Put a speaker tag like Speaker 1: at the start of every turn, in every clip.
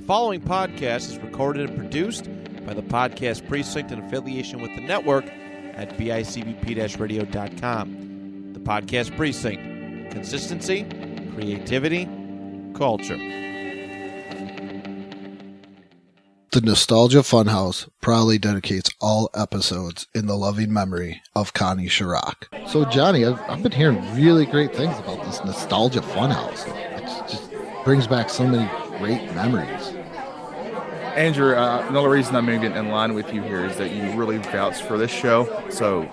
Speaker 1: following podcast is recorded and produced by the Podcast Precinct in affiliation with the network at bicbp-radio.com. The Podcast Precinct. Consistency, creativity, culture.
Speaker 2: The Nostalgia Funhouse proudly dedicates all episodes in the loving memory of Connie Chirac. So, Johnny, I've been hearing really great things about this Nostalgia Funhouse. It just brings back so many great memories.
Speaker 3: Andrew, the only reason I'm moving in line with you here is that you really vouched for this show. So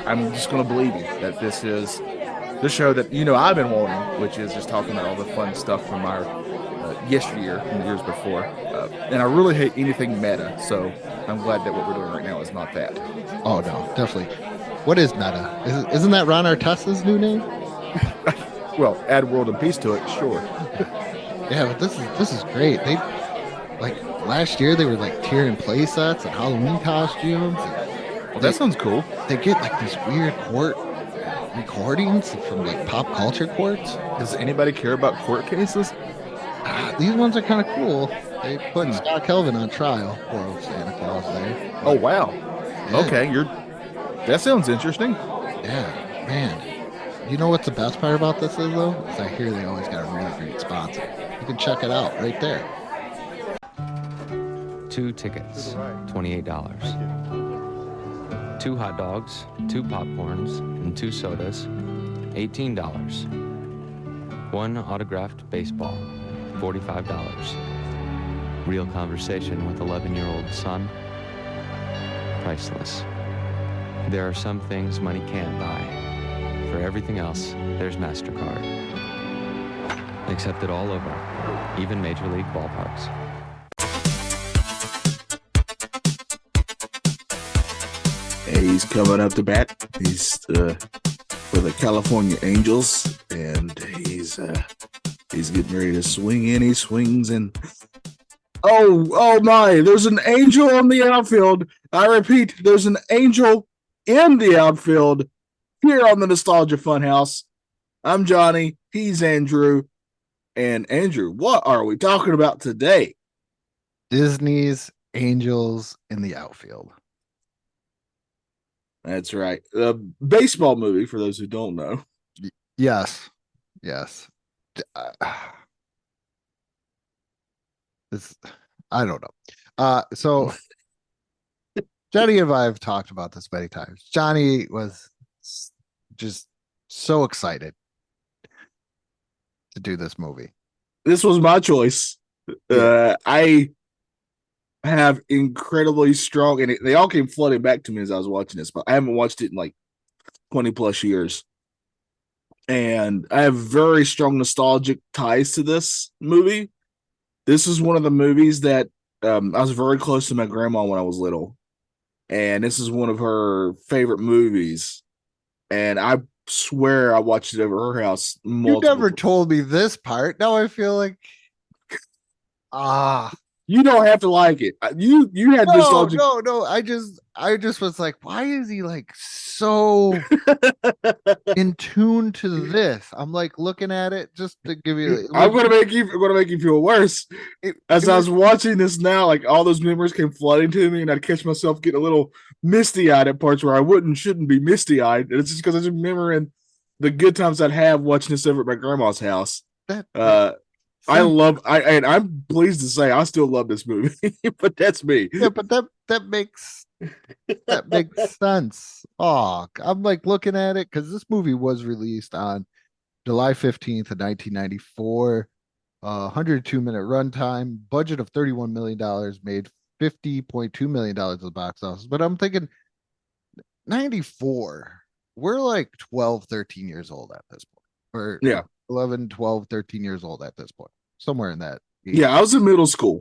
Speaker 3: I'm just going to believe you that this is the show that I've been wanting, which is just talking about all the fun stuff from our yesteryear and the years before. And I really hate anything meta, so I'm glad that what we're doing right now is not that.
Speaker 2: Oh, no, definitely. What is meta? Isn't that Ron Artest's new name?
Speaker 3: Well, add World and Peace to it, sure.
Speaker 2: Yeah, but this is great. They, last year they were tearing play sets and Halloween costumes.
Speaker 3: Well, that sounds cool.
Speaker 2: They get these weird court recordings from pop culture courts.
Speaker 3: Does anybody care about court cases?
Speaker 2: These ones are kind of cool. They put Scott Kelvin on trial. Poor old Santa Claus there.
Speaker 3: Oh, wow.
Speaker 2: Yeah.
Speaker 3: Okay, that sounds interesting.
Speaker 2: Yeah, man. You know what's the best part about this is, though? Is I hear they always got a really great sponsor. You can check it out right there.
Speaker 4: 2 tickets, $28. 2 hot dogs, 2 popcorns, and 2 sodas, $18. 1 autographed baseball, $45. Real conversation with 11-year-old son, priceless. There are some things money can't buy. For everything else, there's MasterCard. Accepted all over, even Major League ballparks.
Speaker 5: He's coming up to bat. He's for the California Angels, and he's getting ready to swing in. He swings and oh my! There's an angel on the outfield. I repeat, there's an angel in the outfield here on the Nostalgia Funhouse. I'm Johnny. He's Andrew. And Andrew, what are we talking about today?
Speaker 2: Disney's Angels in the Outfield.
Speaker 5: That's right. A baseball movie, for those who don't know.
Speaker 2: Yes. I don't know. So Johnny and I have talked about this many times. Johnny was just so excited to do this movie.
Speaker 5: This was my choice. I have incredibly strong, and they all came flooding back to me as I was watching this, but I haven't watched it in 20 plus years. And I have very strong nostalgic ties to this movie. This is one of the movies that I was very close to my grandma when I was little. And this is one of her favorite movies. And I swear I watched it over her house.
Speaker 2: You never told me this part. Now I feel like
Speaker 5: you don't have to like it. You had nostalgic.
Speaker 2: No. I just was like, why is he so in tune to this? I'm looking at it just to give you.
Speaker 5: I'm gonna make you feel worse. I was watching this now, all those memories came flooding to me, and I'd catch myself getting a little misty eyed at parts where I shouldn't be misty eyed. And it's just because I was remembering the good times I'd have watching this over at my grandma's house. I'm pleased to say I still love this movie, but that's me.
Speaker 2: Yeah, but that makes sense. Oh, I'm looking at it because this movie was released on July 15th of 1994. 102-minute runtime, budget of $31 million, made $50.2 million at the box office. But I'm thinking 94, we're 12, 13 years old at this point. Or 11, 12, 13 years old at this point. Somewhere in that age.
Speaker 5: Yeah, I was in middle school.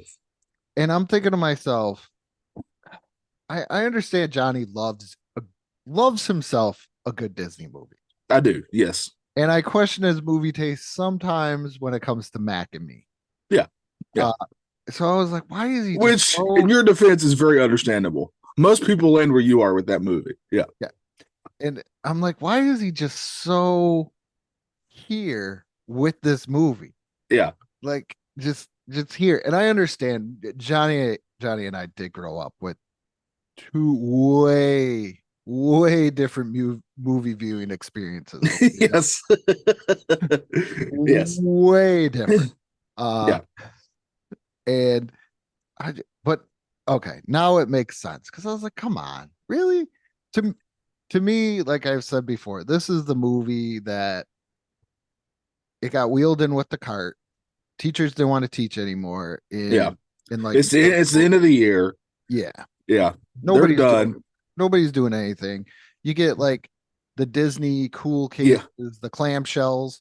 Speaker 2: And I'm thinking to myself, I understand Johnny loves himself a good Disney movie.
Speaker 5: I do, yes.
Speaker 2: And I question his movie taste sometimes when it comes to Mac and me.
Speaker 5: Yeah.
Speaker 2: So I was like, why is he?
Speaker 5: Which, in your defense, is very understandable. Most people end where you are with that movie. Yeah.
Speaker 2: And I'm like, why is he just so here with this movie?
Speaker 5: Yeah.
Speaker 2: Just just here, and I understand Johnny and I did grow up with two way different movie viewing experiences. Okay?
Speaker 5: Yes. Yes.
Speaker 2: Way different. Uh,
Speaker 5: Yeah.
Speaker 2: and but okay, now it makes sense because I was like, come on, really? To to me, like I've said before, this is the movie that it got wheeled in with the cart. Teachers didn't want to teach anymore
Speaker 5: Yeah.
Speaker 2: in like
Speaker 5: It's the end of the year.
Speaker 2: yeah.
Speaker 5: Yeah. They're
Speaker 2: Nobody's
Speaker 5: done.
Speaker 2: doing nobody's doing anything. You get like the Disney cool
Speaker 5: Yeah.
Speaker 2: cases, the clamshells,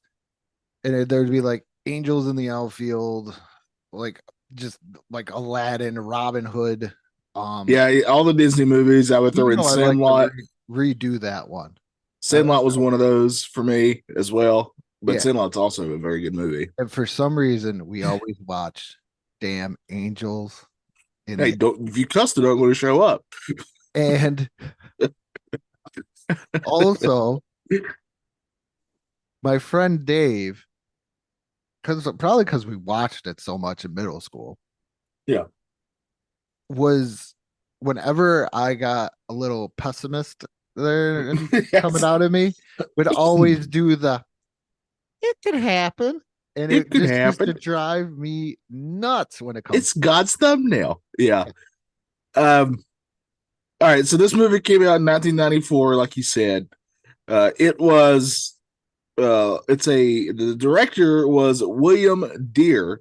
Speaker 2: and there'd be like angels in the outfield, like just like Aladdin, Robin Hood.
Speaker 5: Yeah. All the Disney movies I would throw
Speaker 2: Even
Speaker 5: in
Speaker 2: though I'd like to
Speaker 5: Sandlot.
Speaker 2: redo that one.
Speaker 5: Sandlot was one of those for me as well. But
Speaker 2: Yeah,
Speaker 5: Sandlot's also a very good movie.
Speaker 2: and for some reason we always watch damn angels in
Speaker 5: Hey,
Speaker 2: the
Speaker 5: don't if you cuss it, I'm going to show up.
Speaker 2: and also my friend Dave, because we watched it so much in middle school,
Speaker 5: Yeah.
Speaker 2: was whenever I got a little pessimist there and coming
Speaker 5: Yes.
Speaker 2: out of me, would always do the it could happen. And
Speaker 5: It
Speaker 2: it
Speaker 5: could
Speaker 2: just used to
Speaker 5: happen.
Speaker 2: drive me nuts when it comes
Speaker 5: It's God's thumbnail. Yeah. Um. All right. So this movie came out in 1994, like you said. It was. The director was William Deere,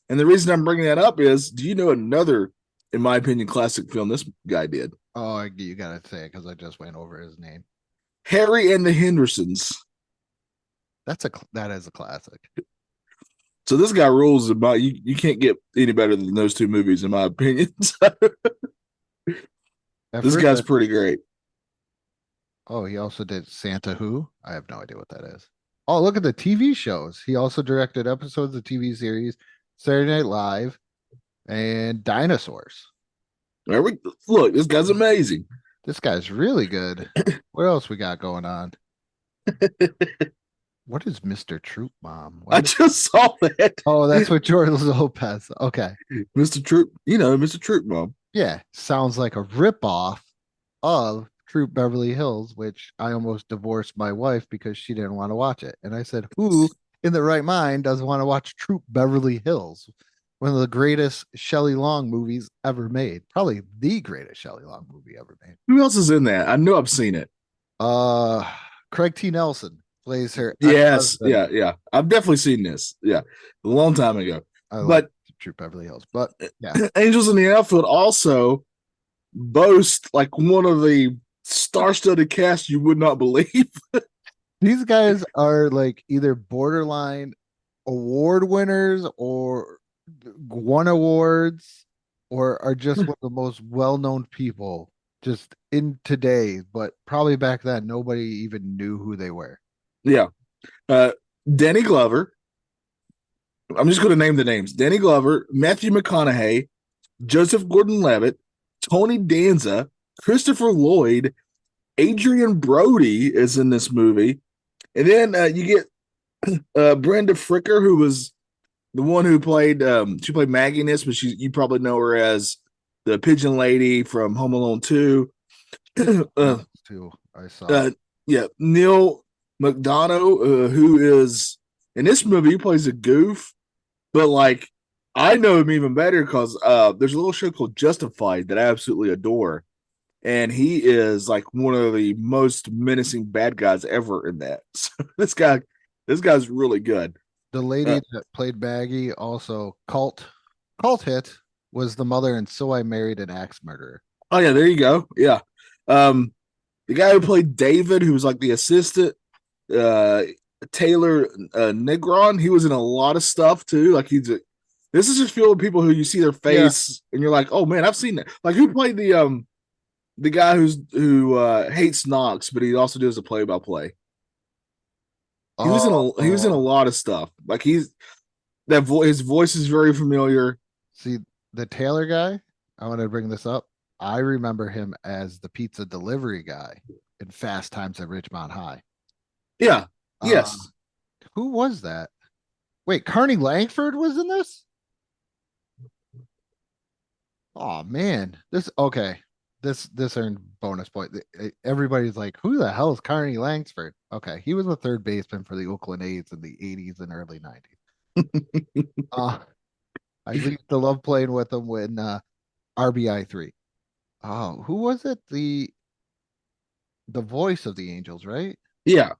Speaker 5: and the reason I'm bringing that up is, do you know another, in my opinion, classic film this guy did?
Speaker 2: oh, you gotta say it because I just went over his name.
Speaker 5: Harry and the Hendersons.
Speaker 2: That is a classic.
Speaker 5: So this guy rules about you. You can't get any better than those two movies, in my opinion. So
Speaker 2: At
Speaker 5: this
Speaker 2: first,
Speaker 5: guy's pretty great.
Speaker 2: oh, he also did Santa Who. I have no idea what that is. Oh, look at the TV shows. He also directed episodes of TV series, Saturday Night Live, and Dinosaurs.
Speaker 5: There we look. This guy's amazing.
Speaker 2: This guy's really good. What else we got going on? What is Mr. Troop Mom?
Speaker 5: I just saw that.
Speaker 2: Oh, that's with George Lopez. Okay.
Speaker 5: Mr. Troop, Mr. Troop Mom.
Speaker 2: Yeah. Sounds like a ripoff of Troop Beverly Hills, which I almost divorced my wife because she didn't want to watch it. And I said, who in the right mind doesn't want to watch Troop Beverly Hills? One of the greatest Shelley Long movies ever made. Probably the greatest Shelley Long movie ever made.
Speaker 5: Who else is in that? I know I've seen it.
Speaker 2: Uh Craig T. Nelson plays her
Speaker 5: Yes,
Speaker 2: ex-husband.
Speaker 5: yeah. I've definitely seen this. Yeah, a long time ago.
Speaker 2: I like
Speaker 5: But
Speaker 2: Troop Beverly Hills. But yeah.
Speaker 5: Angels in the Outfield also boast like one of the star-studded cast you would not believe.
Speaker 2: These guys are like either borderline award winners or won awards or are just one of the most well-known people just in today, but probably back then nobody even knew who they were.
Speaker 5: Yeah. Danny Glover. I'm just going to name the names. Danny Glover, Matthew McConaughey, Joseph Gordon-Levitt, Tony Danza, Christopher Lloyd, Adrian Brody is in this movie. And then you get Brenda Fricker, who was the one who played she played Maggie in this, but you probably know her as the pigeon lady from Home Alone 2.
Speaker 2: Too, I saw.
Speaker 5: Yeah, Neil McDonough, who is in this movie, he plays a goof, but like I know him even better because there's a little show called Justified that I absolutely adore. And he is like one of the most menacing bad guys ever in that. So this guy's really good.
Speaker 2: The lady that played Maggie, also cult hit, was the mother in So I Married an Axe Murderer.
Speaker 5: Oh yeah, there you go. Yeah. The guy who played David, who was like the assistant, Taylor Negron, he was in a lot of stuff too. Like this is just filled with people who you see their face and you're like, oh man, I've seen that. Like who played the guy who hates Knox, but he also does a play-by-play. He was in a lot of stuff. Like his voice is very familiar.
Speaker 2: See, the Taylor guy, I want to bring this up. I remember him as the pizza delivery guy in Fast Times at Ridgemont High.
Speaker 5: Yeah. Yes.
Speaker 2: Who was that? Wait, Carney Langford was in this? Oh man, this okay. This earned bonus point. Everybody's like, who the hell is Carney Langsford? Okay, he was a third baseman for the Oakland A's in the 80s and early 90s. Uh, I used to love playing with him when RBI three. Oh, who was it? The voice of the Angels, right?
Speaker 5: Yeah,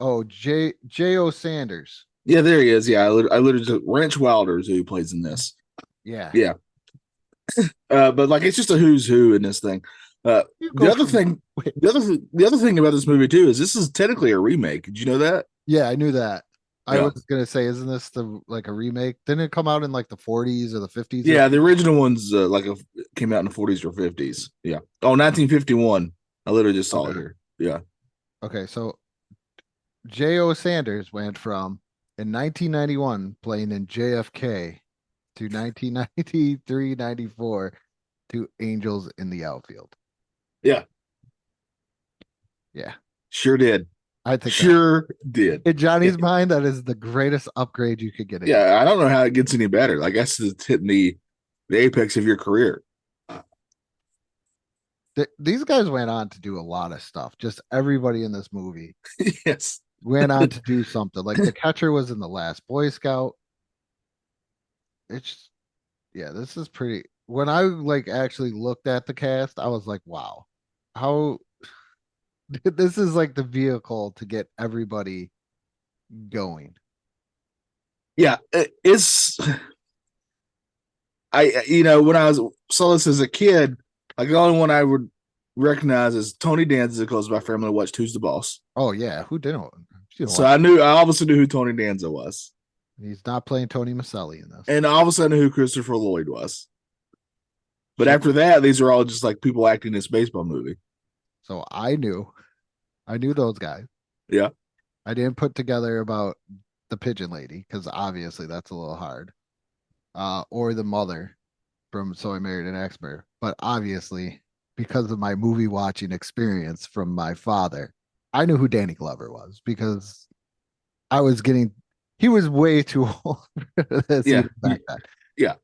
Speaker 2: Oh, J.O. Sanders.
Speaker 5: yeah, there he is. Yeah, I literally just, Ranch Wilder is who plays in this.
Speaker 2: Yeah.
Speaker 5: Yeah, but like it's just a who's who in this thing.
Speaker 2: You
Speaker 5: The
Speaker 2: go
Speaker 5: other
Speaker 2: from
Speaker 5: thing, the other thing about this movie too is this is technically a remake. Did you know that?
Speaker 2: Yeah, I knew that. I
Speaker 5: Yeah,
Speaker 2: was gonna say, isn't this the like a remake? Didn't it come out in like the 40s or the 50s or
Speaker 5: yeah. The original ones came out in the 40s or 50s. Yeah. Oh, 1951. I literally just saw it
Speaker 2: okay.
Speaker 5: here. Yeah.
Speaker 2: Okay, so J.O. Sanders went from in 1991 playing in JFK to 1993-94 to Angels in the Outfield.
Speaker 5: Yeah.
Speaker 2: Yeah,
Speaker 5: Sure did.
Speaker 2: I think that
Speaker 5: Sure did.
Speaker 2: in
Speaker 5: Yeah.
Speaker 2: Johnny's mind, that is the greatest upgrade you could get in.
Speaker 5: Yeah. I don't know how it gets any better. I guess it's hitting the apex of your career.
Speaker 2: These guys went on to do a lot of stuff. Just everybody in this movie
Speaker 5: Yes.
Speaker 2: went on to do something. Like the catcher was in the last Boy Scout. It's yeah, this is pretty. When I like actually looked at the cast, I was like, wow, how this is like the vehicle to get everybody going.
Speaker 5: Yeah. It's when I was saw this as a kid, like the only one I would recognize is Tony Danza because my family watched Who's the Boss.
Speaker 2: Oh yeah, who didn't? You
Speaker 5: So
Speaker 2: watch
Speaker 5: I obviously knew who Tony Danza was.
Speaker 2: He's not playing Tony Maselli in this.
Speaker 5: And all of a sudden who Christopher Lloyd was. But
Speaker 2: So,
Speaker 5: after that, these are all just like people acting in this baseball movie.
Speaker 2: so I knew those guys.
Speaker 5: Yeah.
Speaker 2: I didn't put together about the pigeon lady because obviously that's a little hard. Or the mother from So I Married an Expert. But obviously, because of my movie watching experience from my father, I knew who Danny Glover was because I was getting he was way too old for this
Speaker 5: Yeah.
Speaker 2: even back then.
Speaker 5: Yeah.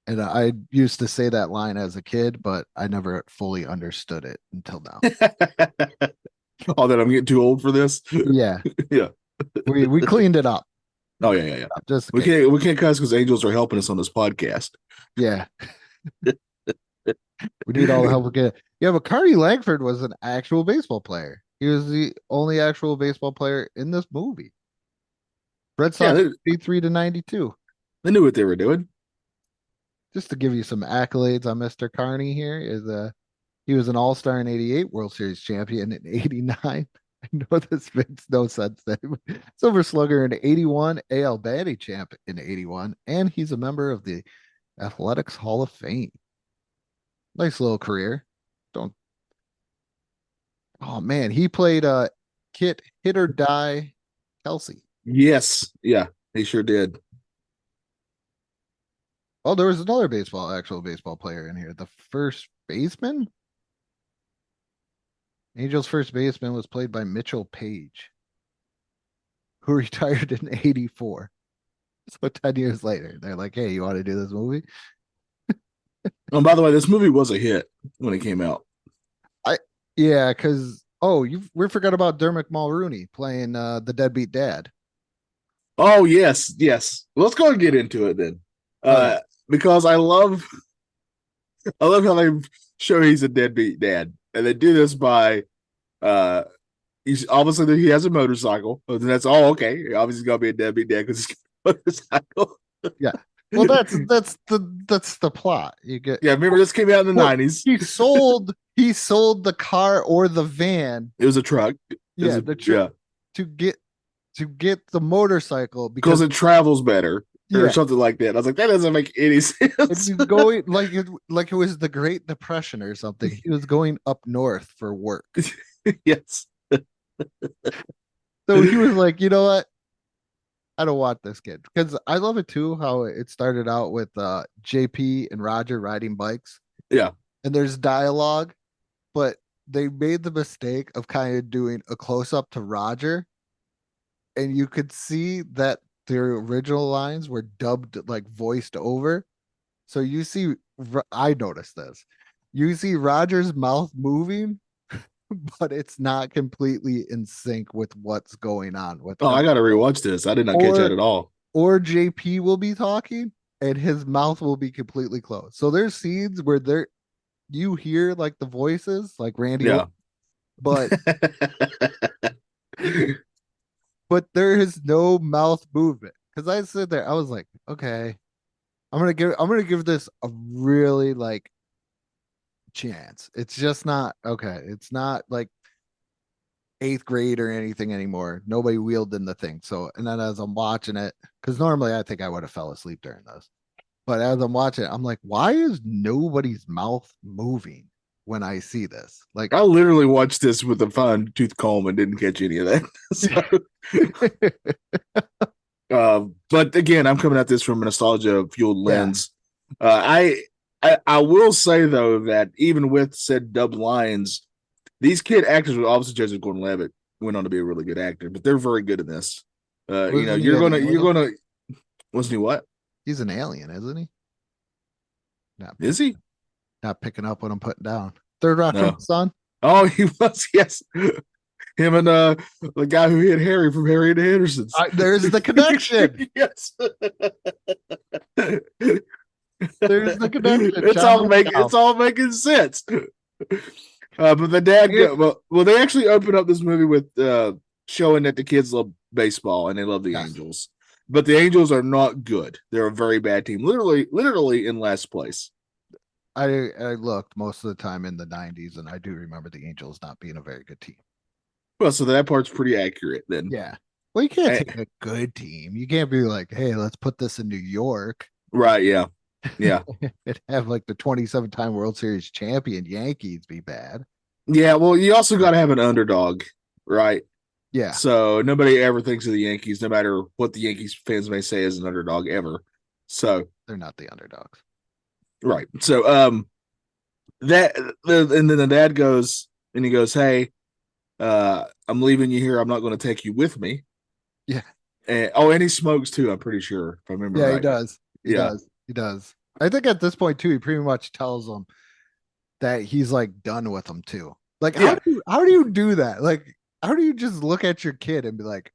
Speaker 2: And I used to say that line as a kid, but I never fully understood it until now.
Speaker 5: Oh, that I'm getting too old for this.
Speaker 2: Yeah,
Speaker 5: Yeah.
Speaker 2: we cleaned it up
Speaker 5: Oh yeah, yeah, yeah.
Speaker 2: just in
Speaker 5: We
Speaker 2: case.
Speaker 5: can't cuss because angels are helping us on this podcast.
Speaker 2: Yeah, we need all the help we get. Yeah, but Carney Langford was an actual baseball player. He was the only actual baseball player in this movie. Red
Speaker 5: Yeah,
Speaker 2: Sox 83 to 92.
Speaker 5: they knew what they were doing.
Speaker 2: Just to give you some accolades on Mr. Carney here is he was an All-Star in 88, World Series champion in 89. I know this makes no sense to him. Silver Slugger in 81, AL Batting champ in 81, and he's a member of the Athletics Hall of Fame. Nice little career. Don't Oh man, he played Kit Hit or Die Kelsey.
Speaker 5: Yes. Yeah, they sure did.
Speaker 2: Oh, there was another actual baseball player in here. The first baseman? Angels first baseman was played by Mitchell Page, who retired in 84. So 10 years later, they're like, hey, you want to do this movie?
Speaker 5: Oh, by the way, this movie was a hit when it came out.
Speaker 2: Yeah, because we forgot about Dermot Mulrooney playing the deadbeat dad.
Speaker 5: Oh yes, yes. Let's go and get into it then.
Speaker 2: Okay.
Speaker 5: Because I love how they show he's a deadbeat dad. And they do this by uh he's obviously he has a motorcycle. And that's all okay. Obviously gonna be a deadbeat dad because he's got a motorcycle.
Speaker 2: Yeah. Well, that's the plot. You get
Speaker 5: Yeah, remember this came out in the
Speaker 2: Well,
Speaker 5: 90s.
Speaker 2: he sold the car or the van.
Speaker 5: It was a truck.
Speaker 2: Yeah, to get the motorcycle
Speaker 5: Because it travels better or
Speaker 2: yeah,
Speaker 5: something like that. I was like, that doesn't make any sense.
Speaker 2: if you going like it was the Great Depression or something. He was going up north for work.
Speaker 5: Yes.
Speaker 2: So he was like, you know what? I don't want this kid because I love it too. How it started out with JP and Roger riding bikes,
Speaker 5: Yeah.
Speaker 2: and there's dialogue, but they made the mistake of kind of doing a close up to Roger, and you could see that their original lines were dubbed like voiced over. So you see, I noticed this. You see Roger's mouth moving, but it's not completely in sync with what's going on with
Speaker 5: Oh,
Speaker 2: him.
Speaker 5: I got to rewatch this. I did not catch that at all.
Speaker 2: Or JP will be talking and his mouth will be completely closed. So there's scenes where you hear like the voices, like Randy,
Speaker 5: Yeah.
Speaker 2: but there is no mouth movement. Because I sit there, I was like, okay, I'm gonna give this a really like chance. It's just not okay. It's not like eighth grade or anything anymore. Nobody wheeled in the thing. So, and then as I'm watching it, because normally I think I would have fell asleep during this, but as I'm watching it, I'm like, why is nobody's mouth moving when I see this? Like,
Speaker 5: I literally watched this with a fine tooth comb and didn't catch any of that. But again, I'm coming at this from a nostalgia fueled lens. I will say though that even with said dubbed lines, these kid actors, obviously Joseph Gordon-Levitt went on to be a really good actor, but they're very good in this. You're gonna wasn't he what?
Speaker 2: He's an alien, isn't he? Not
Speaker 5: Is he?
Speaker 2: Not picking up what I'm putting down. Third Rock from the Sun.
Speaker 5: Oh, he was. Yes, him and the guy who hit Harry from Harry and the Hendersons.
Speaker 2: There's the connection.
Speaker 5: Yes.
Speaker 2: There's the connection.
Speaker 5: It's all making sense. But the dad well, they actually open up this movie with showing that the kids love baseball and they love the Angels. But the Angels are not good. They're a very bad team. Literally in last place.
Speaker 2: I looked most of the time in the 90s, and I do remember the Angels not being a very good team.
Speaker 5: Well, so that part's pretty accurate then.
Speaker 2: Yeah. Well, you can't take a good team. You can't be like, hey, let's put this in New York.
Speaker 5: Right, yeah. Yeah.
Speaker 2: And have like the 27-time World Series champion Yankees be bad.
Speaker 5: Yeah, well, you also got to have an underdog, right?
Speaker 2: Yeah.
Speaker 5: So nobody ever thinks of the Yankees, no matter what the Yankees fans may say as an underdog ever. So
Speaker 2: they're not the underdogs.
Speaker 5: Right. So and then the dad goes and he goes, hey, I'm leaving you here. I'm not going to take you with me.
Speaker 2: Yeah.
Speaker 5: And he smokes too, I'm pretty sure, if I remember right.
Speaker 2: He does. He does. I think at this point too, he pretty much tells them that he's like done with them too. Like, how do you do that? Like, how do you just look at your kid and be like,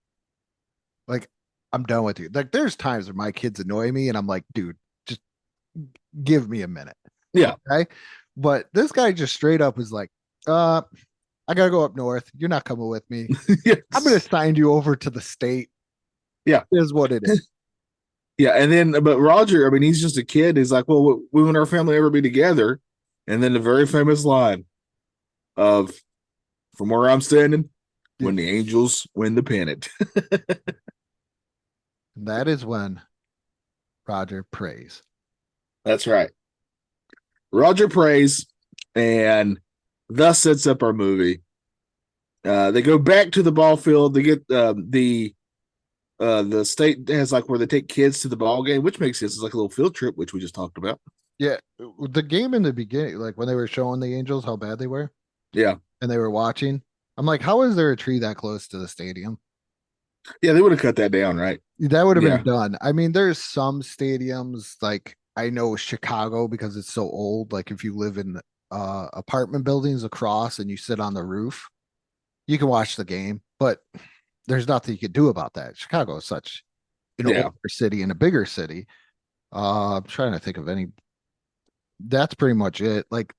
Speaker 2: I'm done with you? Like, there's times where my kids annoy me and I'm like, dude, just give me a minute.
Speaker 5: Yeah.
Speaker 2: Okay. But this guy just straight up is like, I gotta go up north. You're not coming with me.
Speaker 5: Yes.
Speaker 2: I'm gonna sign you over to the state.
Speaker 5: Yeah.
Speaker 2: Is what it is.
Speaker 5: Yeah. And then, but Roger, I mean, he's just a kid. He's like, well, we want our family ever be together. And then the very famous line of, from where I'm standing, when the Angels win the pennant.
Speaker 2: That is when Roger prays.
Speaker 5: That's right. Roger prays, and thus sets up our movie. They go back to the ball field. They get the state has like where they take kids to the ball game, which makes sense. It's like a little field trip, which we just talked about.
Speaker 2: Yeah, the game in the beginning, like when they were showing the Angels how bad they were.
Speaker 5: Yeah,
Speaker 2: and they were watching. I'm like, how is there a tree that close to the stadium?
Speaker 5: Yeah, they would have cut that down, right?
Speaker 2: That would have been done. I mean, there's some stadiums like I know Chicago because it's so old. Like if you live in apartment buildings across and you sit on the roof, you can watch the game, but there's nothing you can do about that. Chicago is such an older city and a bigger city. I'm trying to think of any. That's pretty much it. Like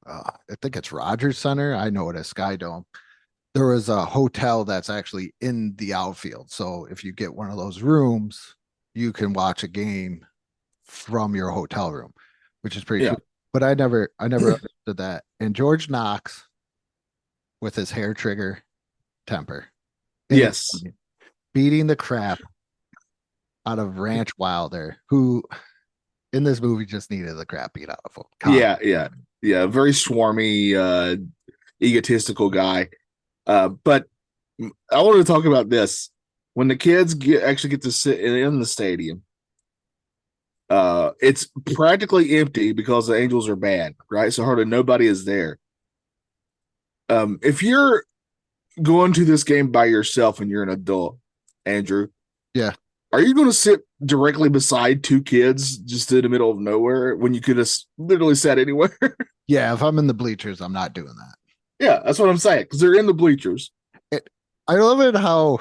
Speaker 2: I think it's Rogers Center. I know it as Sky Dome. There was a hotel that's actually in the outfield. So if you get one of those rooms, you can watch a game from your hotel room, which is pretty cool. But I never understood that. And George Knox with his hair trigger temper.
Speaker 5: Yes.
Speaker 2: Beating the crap out of Ranch Wilder, who in this movie just needed the crap beat out of him.
Speaker 5: Yeah. Very swarmy, egotistical guy. But I wanted to talk about this. When the kids actually get to sit in the stadium, it's practically empty because the Angels are bad, right? So hardly nobody is there. If you're going to this game by yourself and you're an adult, Andrew, are you going to sit directly beside two kids just in the middle of nowhere when you could have literally sat anywhere?
Speaker 2: Yeah, if I'm in the bleachers, I'm not doing that.
Speaker 5: Yeah, that's what I'm saying because they're in the bleachers.
Speaker 2: I love it how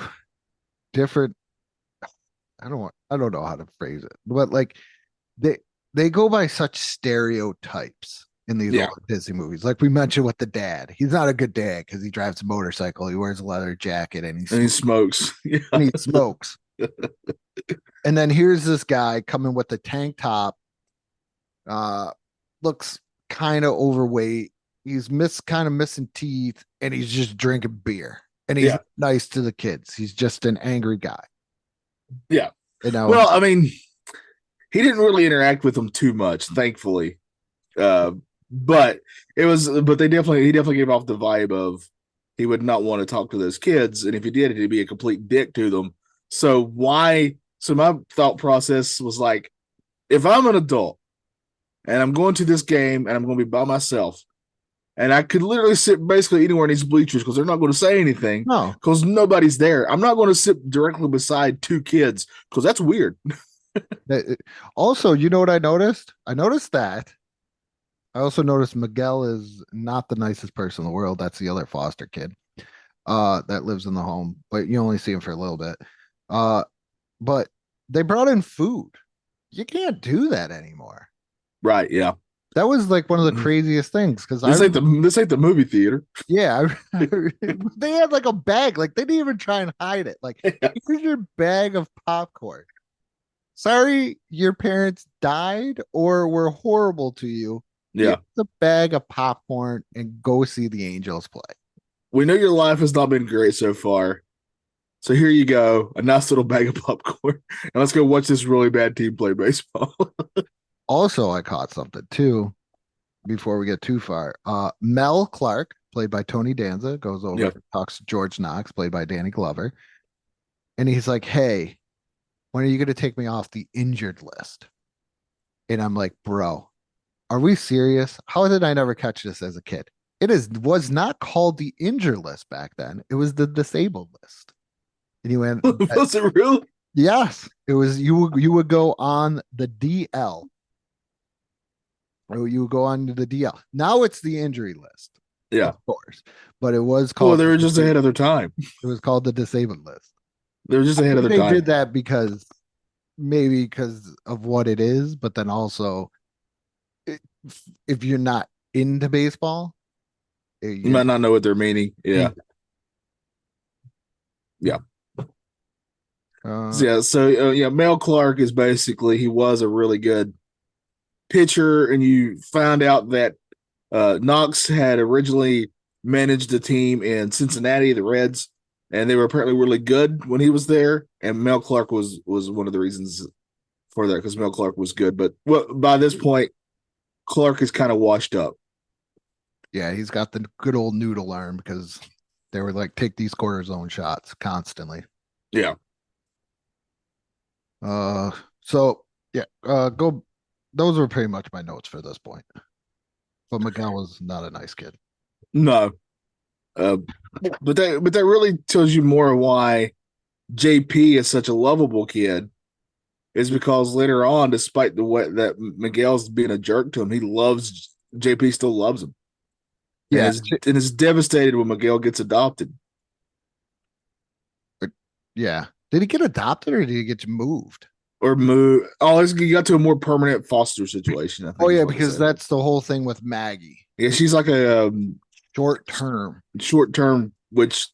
Speaker 2: different. I don't know how to phrase it, but like they they go by such stereotypes in these
Speaker 5: Yeah,
Speaker 2: old Disney movies. Like we mentioned with the dad, he's not a good dad because he drives a motorcycle, he wears a leather jacket,
Speaker 5: and he smokes.
Speaker 2: and
Speaker 5: Yeah,
Speaker 2: he smokes. And then here's this guy coming with the tank top, uh, looks kind of overweight. He's kind of missing teeth, and he's just drinking beer. And he's
Speaker 5: yeah,
Speaker 2: nice to the kids. He's just an angry guy.
Speaker 5: yeah.
Speaker 2: And now,
Speaker 5: Well, I mean, he didn't really interact with them too much, thankfully. Uh, but but he definitely gave off the vibe of he would not want to talk to those kids, and if he did, he'd be a complete dick to them. So why? So my thought process was like, if I'm an adult and I'm going to this game and I'm going to be by myself, and I could literally sit basically anywhere in these bleachers because they're not going to say anything
Speaker 2: no.
Speaker 5: because nobody's there. I'm not going to sit directly beside two kids because that's weird.
Speaker 2: Also, you know what I noticed? I noticed that. I also noticed Miguel is not the nicest person in the world. That's the other foster kid that lives in the home, but you only see him for a little bit. Uh, but they brought in food. You can't do that anymore.
Speaker 5: Right? Yeah.
Speaker 2: That was like one of the craziest things because
Speaker 5: This ain't the movie theater.
Speaker 2: yeah, they had like a bag, like they didn't even try and hide it. Like, here's your bag of popcorn. Sorry, your parents died or were horrible to you.
Speaker 5: Yeah.
Speaker 2: Here's a bag of popcorn and go see the Angels play.
Speaker 5: We know your life has not been great so far. So here you go, a nice little bag of popcorn. And let's go watch this really bad team play baseball.
Speaker 2: Also, I caught something too before we get too far. Mel Clark, played by Tony Danza, goes over
Speaker 5: Yep.
Speaker 2: talks to George Knox, played by Danny Glover, and he's like, "Hey, when are you going to take me off the injured list?" And I'm like, "Bro, are we serious? How did I never catch this as a kid? Was not called the injured list back then. It was the disabled list." And he went,
Speaker 5: Was it real?
Speaker 2: "Yes, it was. You would go on the DL. Or you would go on to the DL. Now it's the injury list,
Speaker 5: Yeah.
Speaker 2: of course, but it was
Speaker 5: Well,
Speaker 2: called
Speaker 5: they were just ahead of their time.
Speaker 2: it was called the disabled list.
Speaker 5: They were just
Speaker 2: I
Speaker 5: ahead of
Speaker 2: think
Speaker 5: their
Speaker 2: they
Speaker 5: time.
Speaker 2: did that because maybe because of what it is, but then also i- if you're not into baseball,
Speaker 5: You might not know what they're meaning. Yeah. Yeah.
Speaker 2: uh,
Speaker 5: Yeah. So, yeah, Mel Clark is basically, he was a really good pitcher, and you found out that Knox had originally managed a team in Cincinnati, the Reds, and they were apparently really good when he was there. And Mel Clark was one of the reasons for that because Mel Clark was good. But by this point, Clark is kind of washed up.
Speaker 2: yeah, he's got the good old noodle arm because they were like take these corner zone shots constantly.
Speaker 5: Yeah.
Speaker 2: So yeah, go. Those were pretty much my notes for this point. But Miguel was not a nice kid.
Speaker 5: No. Uh, but that really tells you more why JP is such a lovable kid is because later on, despite the way that Miguel's being a jerk to him, he loves JP, still loves him.
Speaker 2: Yeah,
Speaker 5: And is devastated when Miguel gets adopted.
Speaker 2: yeah. Did he get adopted or did he get moved?
Speaker 5: Or move. Oh, he got to a more permanent foster situation. I think.
Speaker 2: Oh yeah, because that's the whole thing with Maggie.
Speaker 5: Yeah, she's like a
Speaker 2: Short term.
Speaker 5: short term, which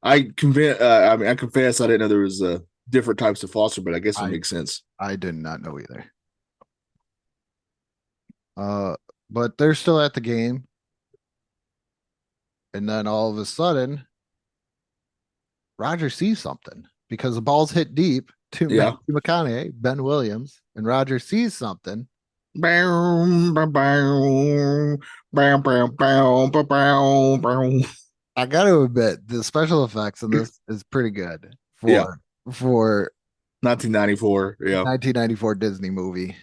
Speaker 5: I confess I didn't know there was different types of foster, but I guess it makes sense.
Speaker 2: I did not know either. But they're still at the game. And then all of a sudden, Roger sees something because the ball's hit deep to
Speaker 5: Yeah.
Speaker 2: Matthew McConaughey, Ben Williams, and Roger sees something.
Speaker 5: Bow, bow, bow, bow, bow, bow, bow, bow, bow.
Speaker 2: I got to admit, the special effects in this is pretty good
Speaker 5: Yeah.
Speaker 2: for
Speaker 5: 1994. Yeah.
Speaker 2: 1994 Disney movie.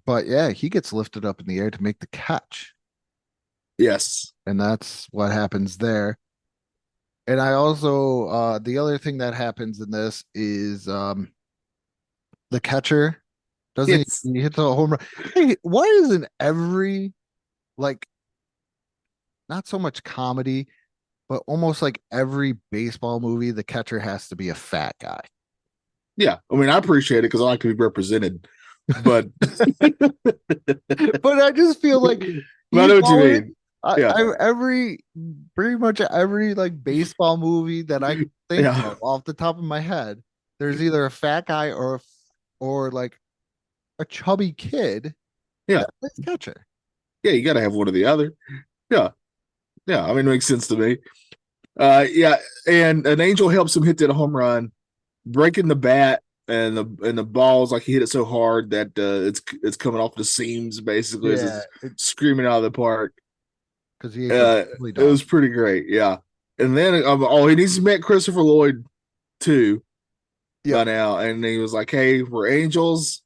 Speaker 2: But yeah, he gets lifted up in the air to make the catch,
Speaker 5: Yes.
Speaker 2: and that's what happens there. And I also the other thing that happens in this is the catcher, doesn't
Speaker 5: Yes.
Speaker 2: he hits a home run? Hey, why isn't every like not so much comedy, but almost like every baseball movie, the catcher has to be a fat guy?
Speaker 5: Yeah. I mean, I appreciate it because I like to be represented, but
Speaker 2: But I just feel like
Speaker 5: I
Speaker 2: he's
Speaker 5: know what you
Speaker 2: always
Speaker 5: mean. Yeah.
Speaker 2: every pretty much every like baseball movie that I can think
Speaker 5: Yeah.
Speaker 2: of off the top of my head, there's either a fat guy or like a chubby kid
Speaker 5: Yeah.
Speaker 2: that plays catcher.
Speaker 5: Yeah. You got to have one or the other. Yeah. Yeah. I mean, it makes sense to me. Yeah. And an angel helps him hit that home run, breaking the bat and the balls like he hit it so hard that it's coming off the seams basically as
Speaker 2: Yeah,
Speaker 5: it's screaming out of the park.
Speaker 2: because he ate the lovely
Speaker 5: It was
Speaker 2: dog.
Speaker 5: pretty great. Yeah. And then and he's met Christopher Lloyd too
Speaker 2: Yep.
Speaker 5: by now, and he was like, "Hey, we're angels.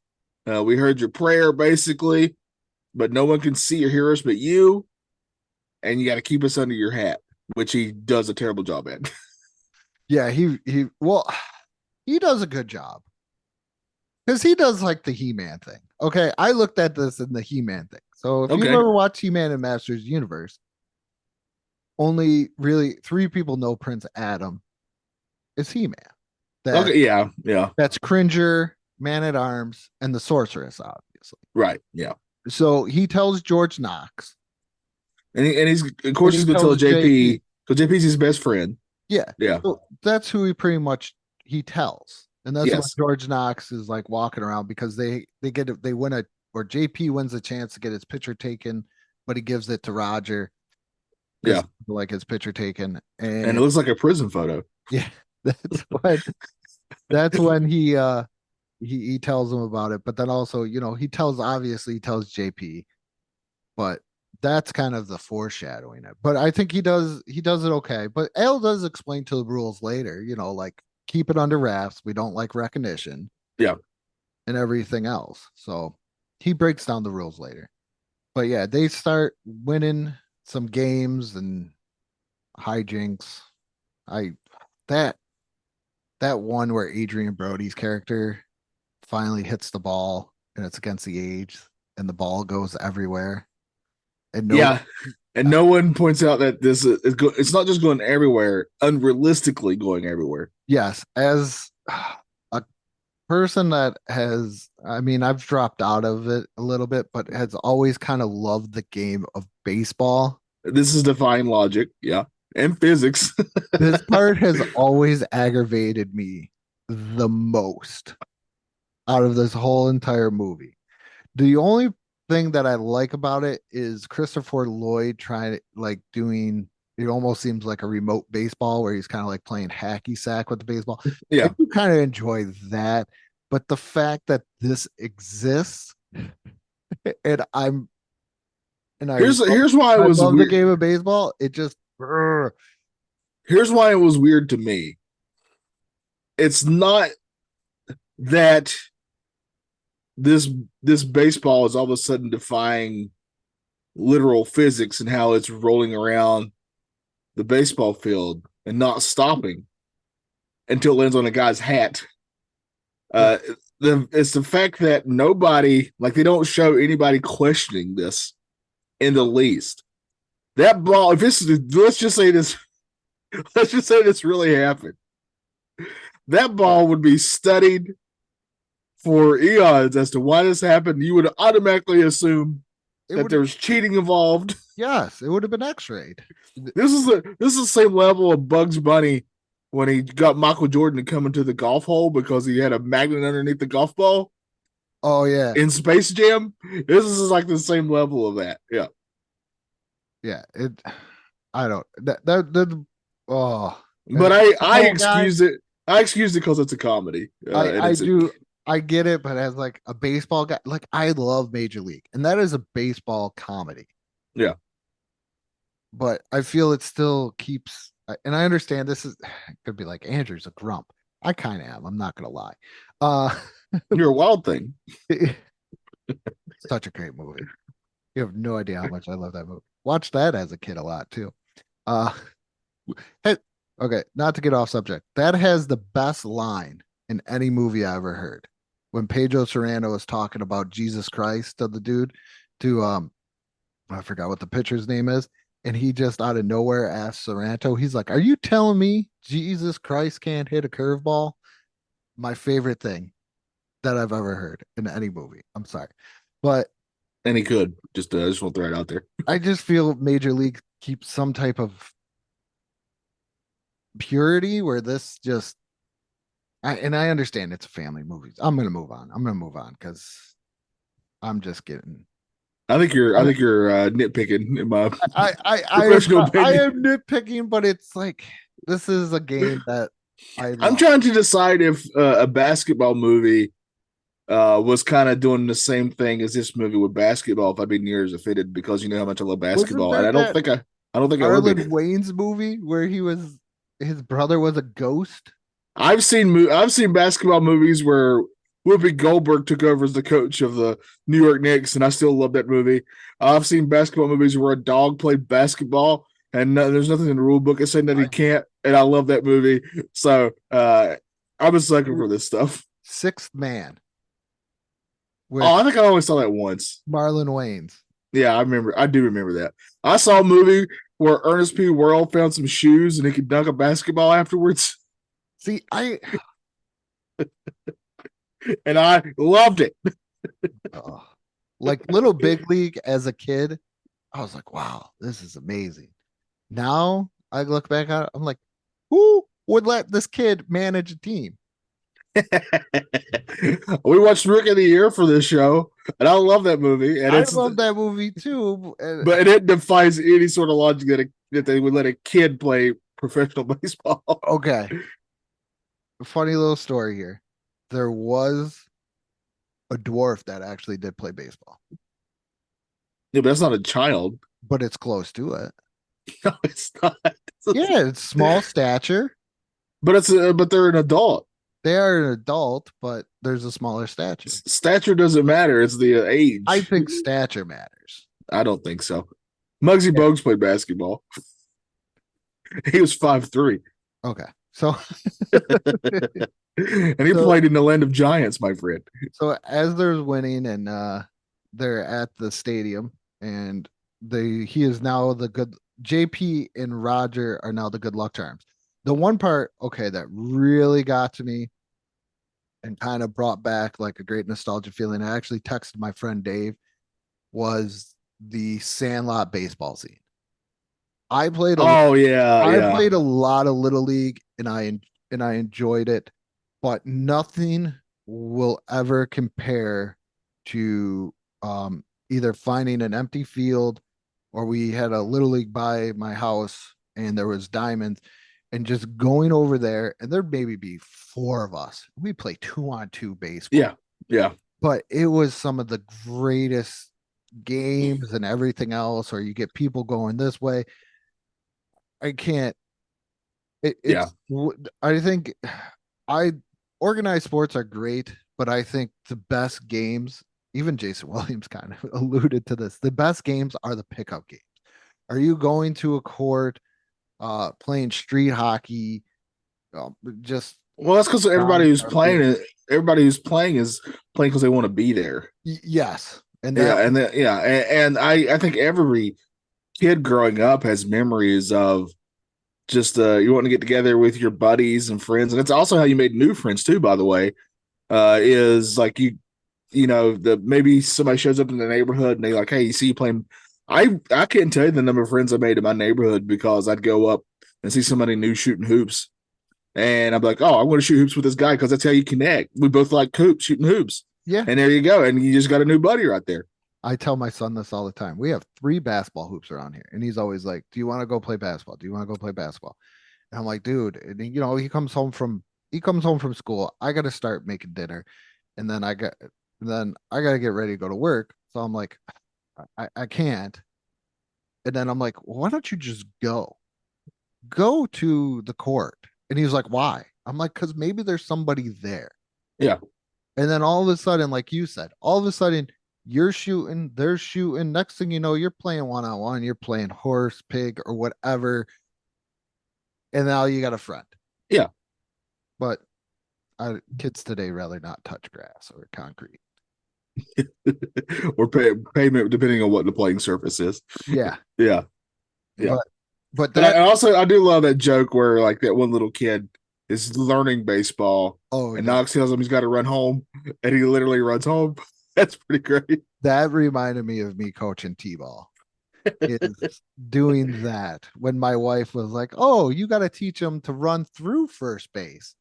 Speaker 5: We heard your prayer basically, but no one can see or hear us but you, and you got to keep us under your hat," which he does a terrible job at.
Speaker 2: Yeah, he well, he does a good job because he does like the He-Man thing. Okay, I looked at this in the He-Man thing. So if you've
Speaker 5: Okay.
Speaker 2: ever watched He-Man and Masters of the Universe, only really three people know Prince Adam is He-Man. That
Speaker 5: Okay. Yeah. Yeah.
Speaker 2: that's Cringer, Man at Arms, and the Sorceress, obviously.
Speaker 5: Right. Yeah.
Speaker 2: So he tells George Knox,
Speaker 5: And he's of
Speaker 2: and
Speaker 5: course
Speaker 2: he
Speaker 5: he's gonna tell
Speaker 2: tells JP.
Speaker 5: JP because JP's his best friend.
Speaker 2: Yeah.
Speaker 5: Yeah.
Speaker 2: So that's who he pretty much he tells. And that's when
Speaker 5: Yes.
Speaker 2: George Knox is like walking around because they win a or JP wins a chance to get his picture taken, but he gives it to Roger because
Speaker 5: Yeah.
Speaker 2: like his picture taken.
Speaker 5: And it
Speaker 2: And
Speaker 5: looks like a prison photo.
Speaker 2: yeah, that's when he tells him about it. But then also, he tells JP, but that's kind of the foreshadowing it. But I think he does it okay. But Al does explain to the rules later, like keep it under wraps. We don't like recognition
Speaker 5: Yeah.
Speaker 2: and everything else. So he breaks down the rules later. But yeah, they start winning some games and hijinks. I that that one where Adrian Brody's character finally hits the ball and it's against the age and the ball goes everywhere. And no
Speaker 5: Yeah. And no one points out that it's not just going everywhere, unrealistically going everywhere.
Speaker 2: Yes, as a person that I've dropped out of it a little bit, but has always kind of loved the game of baseball.
Speaker 5: This is defying logic, yeah, and physics.
Speaker 2: This part has always aggravated me the most out of this whole entire movie. The only thing that I like about it is Christopher Lloyd trying like doing it almost seems like a remote baseball where he's kind of like playing hacky sack with the baseball. I
Speaker 5: Yeah.
Speaker 2: do kind of enjoy that, but the fact that this exists and I'm and
Speaker 5: Here's why it
Speaker 2: I
Speaker 5: was
Speaker 2: love the
Speaker 5: weird.
Speaker 2: game of baseball, it just
Speaker 5: Here's why it was weird to me. It's not that this this baseball is all of a sudden defying literal physics and how it's rolling around the baseball field and not stopping until it lands on a guy's hat. Uh, it's the fact that nobody, like, they don't show anybody questioning this in the least. That ball, if this, let's just say this, let's just say this really happened. That ball would be studied for eons as to why this happened. You would automatically assume that there was cheating involved.
Speaker 2: Yes, it would have been X-rayed.
Speaker 5: This is the same level of Bugs Bunny when he got Michael Jordan to come into the golf hole because he had a magnet underneath the golf ball
Speaker 2: Oh yeah,
Speaker 5: in Space Jam. This is like the same level of that. Yeah.
Speaker 2: yeah. It. I don't. That. Oh,
Speaker 5: But
Speaker 2: and
Speaker 5: I
Speaker 2: baseball guy,
Speaker 5: excuse it. I excuse it because it's a comedy. And
Speaker 2: I
Speaker 5: it's
Speaker 2: do. I get it, but as like a baseball guy, like I love Major League, and that is a baseball comedy.
Speaker 5: Yeah.
Speaker 2: But I feel it still keeps, and I understand this is could be like Andrew's a grump. I kind of am. I'm not gonna lie. Uh,
Speaker 5: You're a wild thing.
Speaker 2: such a great movie. You have no idea how much I love that movie. Watched that as a kid a lot too. Uh, okay, not to get off subject. That has the best line in any movie I ever heard. when Pedro Serrano was talking about Jesus Christ to the dude to I forgot what the pitcher's name is, and he just out of nowhere asked Sorrento, he's like, "Are you telling me Jesus Christ can't hit a curveball?" My favorite thing that I've ever heard in any movie. I'm sorry, but
Speaker 5: And he could. I just want to throw it out there.
Speaker 2: I just feel Major League keeps some type of purity where this just and I understand it's a family movie. I'm gonna move on. I'm gonna move on because I'm just getting.
Speaker 5: I think you're nitpicking in my
Speaker 2: I
Speaker 5: professional opinion.
Speaker 2: am nitpicking, but it's like this is a game that I
Speaker 5: I'm
Speaker 2: love.
Speaker 5: trying to decide if a basketball movie was kind of doing the same thing as this movie with basketball. If I'd be near as offended, because you know how much I love
Speaker 2: Wasn't
Speaker 5: basketball, and
Speaker 2: there that
Speaker 5: I don't think I would be.
Speaker 2: Arlen Wayne's movie where his brother was a ghost?
Speaker 5: I've seen basketball movies where Whoopi Goldberg took over as the coach of the New York Knicks, and I still love that movie. I've seen basketball movies where a dog played basketball, and there's nothing in the rule book that saying that he can't, and I love that movie. So I'm a sucker for this stuff.
Speaker 2: Sixth Man with
Speaker 5: Oh, I think I only saw that once.
Speaker 2: Marlon Wayans.
Speaker 5: Yeah, I do remember that. I saw a movie where Ernest P. Worrell found some shoes and he could dunk a basketball afterwards.
Speaker 2: See,
Speaker 5: And I loved it.
Speaker 2: like Little Big League as a kid, I was like, wow, this is amazing. Now I look back at it, I'm like, who would let this kid manage a team?
Speaker 5: We watched Rookie of the Year for this show, and I love that movie. And
Speaker 2: I love that movie too.
Speaker 5: But it defies any sort of logic that they would let a kid play professional baseball.
Speaker 2: Okay. Funny little story here. There was a dwarf that actually did play baseball,
Speaker 5: Yeah, but that's not a child.
Speaker 2: but it's close to it.
Speaker 5: No, it's not.
Speaker 2: Yeah, it's small stature.
Speaker 5: But but they're an adult.
Speaker 2: They are an adult, but there's a smaller stature.
Speaker 5: Stature doesn't matter. It's the age.
Speaker 2: I think stature matters.
Speaker 5: I don't think so. Muggsy Bogues played basketball. He was 5'3".
Speaker 2: Okay. So
Speaker 5: and he played in the land of giants, my friend.
Speaker 2: So as there's winning and they're at the stadium and he is now the good JP and Roger are now the good luck charms. The one part, okay, that really got to me and kind of brought back like a great nostalgia feeling. I actually texted my friend Dave was the Sandlot baseball scene. I played played a lot of Little League and I enjoyed it, but nothing will ever compare to either finding an empty field or we had a Little League by my house and there was diamonds and just going over there and there'd maybe be 4 of us. We play 2-on-2 baseball.
Speaker 5: Yeah. Yeah.
Speaker 2: But it was some of the greatest games and everything else, or you get people going this way. I can't. I think organized sports are great, but I think the best games, even Jason Williams kind of alluded to this, the best games are the pickup games. Are you going to a court, playing street hockey, just
Speaker 5: well, that's because everybody who's playing is playing because they want to be there.
Speaker 2: Yes,
Speaker 5: and I think every kid growing up has memories of just you want to get together with your buddies and friends, and it's also how you made new friends too. By the way, is like maybe somebody shows up in the neighborhood and they like, hey, you see you playing. I can't tell you the number of friends I made in my neighborhood because I'd go up and see somebody new shooting hoops. And I'm like, oh, I want to shoot hoops with this guy because that's how you connect. We both like shooting hoops.
Speaker 2: Yeah.
Speaker 5: And there you go. And you just got a new buddy right there.
Speaker 2: I tell my son this all the time. We have 3 basketball hoops around here. And he's always like, do you want to go play basketball? Do you want to go play basketball? And I'm like, dude, and he comes home from school. I got to start making dinner. And then I got to get ready to go to work. So I'm like, I can't. And then I'm like, well, why don't you just go to the court? And he was like, why? I'm like, because maybe there's somebody there.
Speaker 5: Yeah.
Speaker 2: And then all of a sudden, like you said, all of a sudden you're shooting, they're shooting. Next thing you know, you're playing one-on-one, you're playing horse, pig, or whatever. And now you got a friend.
Speaker 5: Yeah.
Speaker 2: But Kids today rather not touch grass or concrete.
Speaker 5: Or pavement, depending on what the playing surface is.
Speaker 2: Yeah,
Speaker 5: Yeah. Yeah.
Speaker 2: but
Speaker 5: And
Speaker 2: that.
Speaker 5: I do love that joke where like that one little kid is learning baseball,
Speaker 2: Oh,
Speaker 5: and
Speaker 2: yeah.
Speaker 5: Knox tells him he's got to run home, and he literally runs home. That's pretty great.
Speaker 2: That reminded me of me coaching t-ball. Is doing that when my wife was like, "Oh, you got to teach him to run through first base,"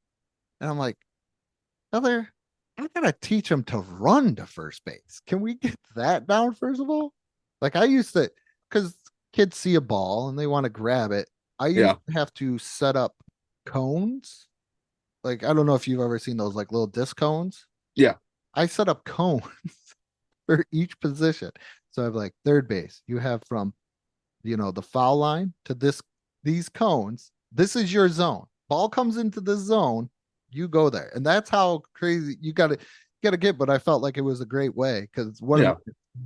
Speaker 2: and I'm like, "Heather, I gotta teach him to run to first base. Can we get that down first of all?" Like I used to, because kids see a ball and they want to grab it. I used
Speaker 5: Yeah.
Speaker 2: to have to set up cones. Like I don't know if you've ever seen those like little disc cones.
Speaker 5: Yeah.
Speaker 2: I set up cones for each position. So I'm like third base. You have from the foul line to these cones. This is your zone. Ball comes into this zone, you go there. And that's how crazy you gotta get. But I felt like it was a great way because one of
Speaker 5: Yeah.
Speaker 2: my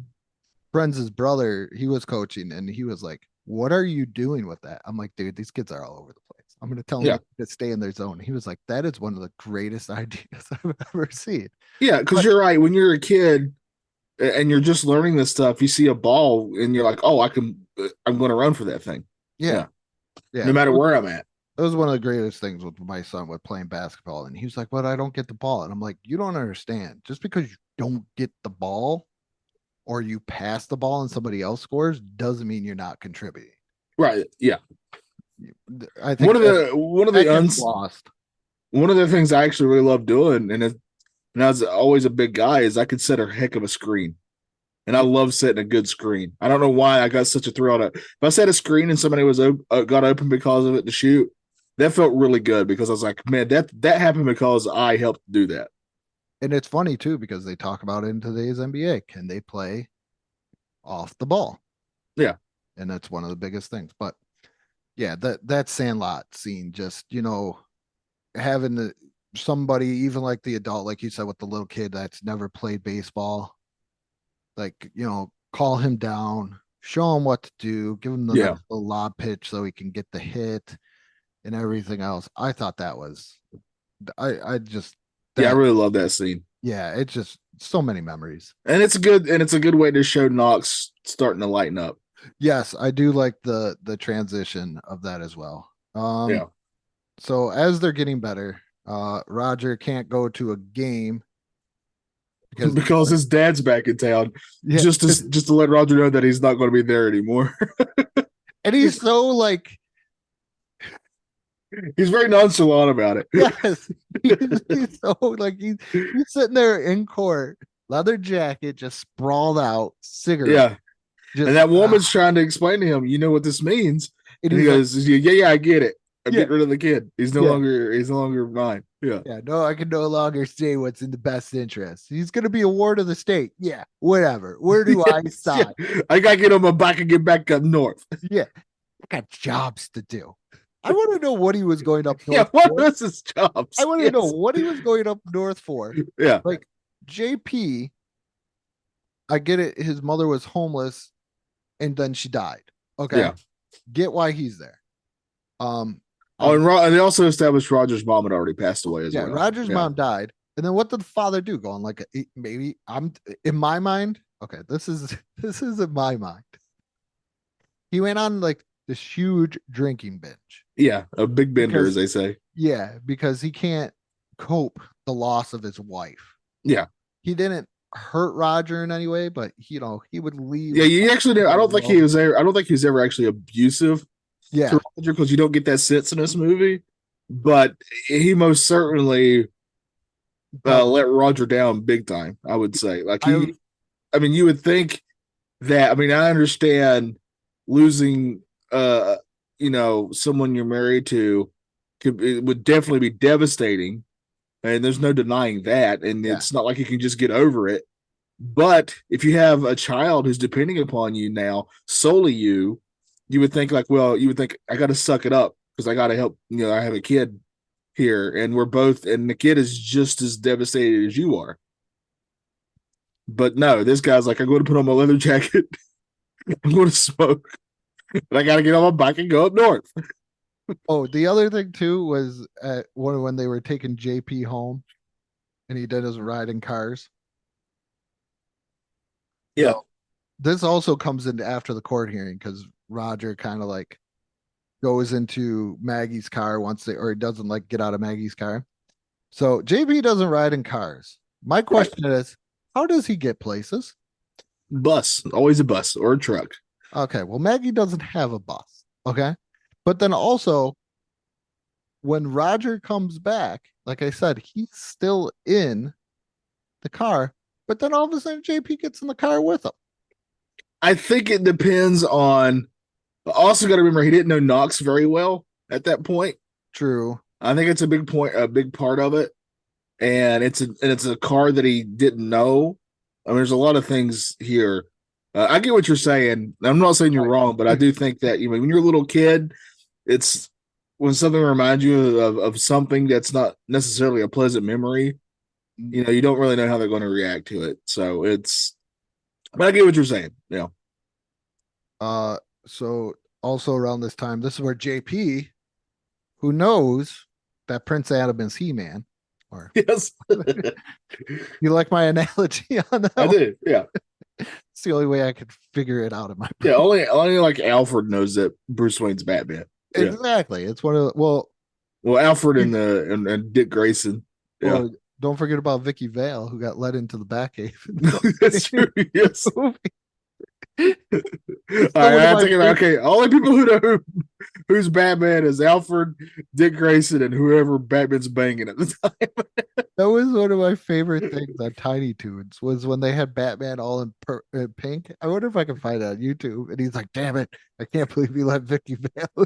Speaker 2: friends' brother, he was coaching and he was like, "What are you doing with that?" I'm like, "Dude, these kids are all over the place. I'm gonna tell them to stay in their zone." He was like, "That is one of the greatest ideas I've ever seen."
Speaker 5: Yeah, because you're right. When you're a kid and you're just learning this stuff, you see a ball and you're like, "Oh, I'm going to run for that thing."
Speaker 2: Yeah. Yeah.
Speaker 5: No matter where I'm at.
Speaker 2: It was one of the greatest things with my son with playing basketball. And he was like, "But I don't get the ball." And I'm like, "You don't understand. Just because you don't get the ball or you pass the ball and somebody else scores doesn't mean you're not contributing."
Speaker 5: Right. Yeah.
Speaker 2: I think
Speaker 5: one of
Speaker 2: that
Speaker 5: the
Speaker 2: gets lost.
Speaker 5: one of the things I actually really love doing, and I was always a big guy, is I could set a heck of a screen. And I love setting a good screen. I don't know why I got such a thrill out of it. If I set a screen and somebody got open because of it to shoot, that felt really good because I was like, man, that happened because I helped do that.
Speaker 2: And it's funny too, because they talk about it in today's NBA. Can they play off the ball?
Speaker 5: Yeah.
Speaker 2: And that's one of the biggest things. But yeah, that Sandlot scene, just having somebody, even like the adult, like you said, with the little kid that's never played baseball, like call him down, show him what to do, give him the nice little lob pitch so he can get the hit and everything else. I thought that was, I just,
Speaker 5: I really love that scene.
Speaker 2: Yeah, it's just so many memories.
Speaker 5: And it's a good way to show Knox starting to lighten up.
Speaker 2: Yes, I do like the transition of that as well.
Speaker 5: Yeah.
Speaker 2: So as they're getting better, Roger can't go to a game
Speaker 5: because his dad's back in town.
Speaker 2: Yeah.
Speaker 5: Just to let Roger know that he's not going to be there anymore.
Speaker 2: And he's so like,
Speaker 5: he's very nonchalant about it.
Speaker 2: yes, he's so like he's sitting there in court, leather jacket, just sprawled out, cigarette.
Speaker 5: Yeah.
Speaker 2: Just,
Speaker 5: and that woman's trying to explain to him, you know what this means? And he goes,
Speaker 2: like,
Speaker 5: yeah, I get it. I'm getting rid of the kid. He's no longer mine. Yeah.
Speaker 2: Yeah. No, I can no longer say what's in the best interest. He's going to be a ward of the state. Yeah. Whatever. Where do I sign?
Speaker 5: Yeah. I got to get on my back and get back up north.
Speaker 2: Yeah. I got jobs to do. I want to know what he was going up north
Speaker 5: yeah, what was his jobs?
Speaker 2: I want to know what he was going up north for.
Speaker 5: Yeah.
Speaker 2: Like JP, I get it. His mother was homeless and then she died. Okay.
Speaker 5: Yeah.
Speaker 2: Get why he's there.
Speaker 5: And they also established Roger's mom had already passed away as well.
Speaker 2: Yeah, Roger's mom died. And then what did the father do? Going like, maybe I'm in my mind. Okay, this is in my mind. He went on like this huge drinking binge.
Speaker 5: Yeah, a big bender, as they say.
Speaker 2: Yeah, because he can't cope the loss of his wife.
Speaker 5: Yeah.
Speaker 2: He didn't hurt Roger in any way, but he would leave.
Speaker 5: Yeah, you actually did. I don't think he was ever actually abusive.
Speaker 2: Yeah,
Speaker 5: to Roger, because you don't get that sense in this movie, but he most certainly let Roger down big time. I would say, like you would think that. I mean, I understand losing, someone you're married to it would definitely be devastating, and there's no denying that. And it's not like you can just get over it. But if you have a child who's depending upon you now, solely you would think I got to suck it up because I got to help. I have a kid here, and the kid is just as devastated as you are. But no, this guy's like, I'm going to put on my leather jacket. I'm going to smoke, and I got to get on my bike and go up north.
Speaker 2: Oh, the other thing too was when they were taking JP home and he did his ride in cars.
Speaker 5: Yeah.
Speaker 2: So this also comes into after the court hearing because Roger kind of like goes into Maggie's car once they, or he doesn't like get out of Maggie's car. So JP doesn't ride in cars. My question is, how does he get places?
Speaker 5: Bus, always a bus or a truck.
Speaker 2: Okay, well, Maggie doesn't have a bus. Okay. But then also, when Roger comes back, like I said, he's still in the car, but then all of a sudden JP gets in the car with him.
Speaker 5: I think it depends on. Also, got to remember he didn't know Knox very well at that point.
Speaker 2: True.
Speaker 5: I think it's a big point, a big part of it, and it's a car that he didn't know. I mean, there's a lot of things here. I get what you're saying. I'm not saying you're wrong, but I do think that when you're a little kid, it's when something reminds you of something that's not necessarily a pleasant memory. You don't really know how they're going to react to it. So but I get what you're saying. Yeah.
Speaker 2: So also around this time, this is where JP, who knows that Prince Adam is He-Man, or
Speaker 5: Yes.
Speaker 2: you like my analogy on that?
Speaker 5: I did. Yeah.
Speaker 2: It's the only way I could figure it out in my
Speaker 5: Yeah. Only like Alfred knows that Bruce Wayne's Batman. Yeah.
Speaker 2: Exactly. It's one of the,
Speaker 5: Well, Alfred and Dick Grayson. Yeah.
Speaker 2: well, don't forget about Vicky Vale, who got led into the Batcave.
Speaker 5: That's true. Yes. All
Speaker 2: It's
Speaker 5: right,
Speaker 2: one of
Speaker 5: I
Speaker 2: my
Speaker 5: take it back.
Speaker 2: favorite-
Speaker 5: Okay, only people who know who's Batman is Alfred, Dick Grayson, and whoever Batman's banging at the time.
Speaker 2: That was one of my favorite things on Tiny Toons was when they had Batman all in pink. I wonder if I can find it on YouTube. And he's like, "Damn it, I can't believe you let Vicky Vale."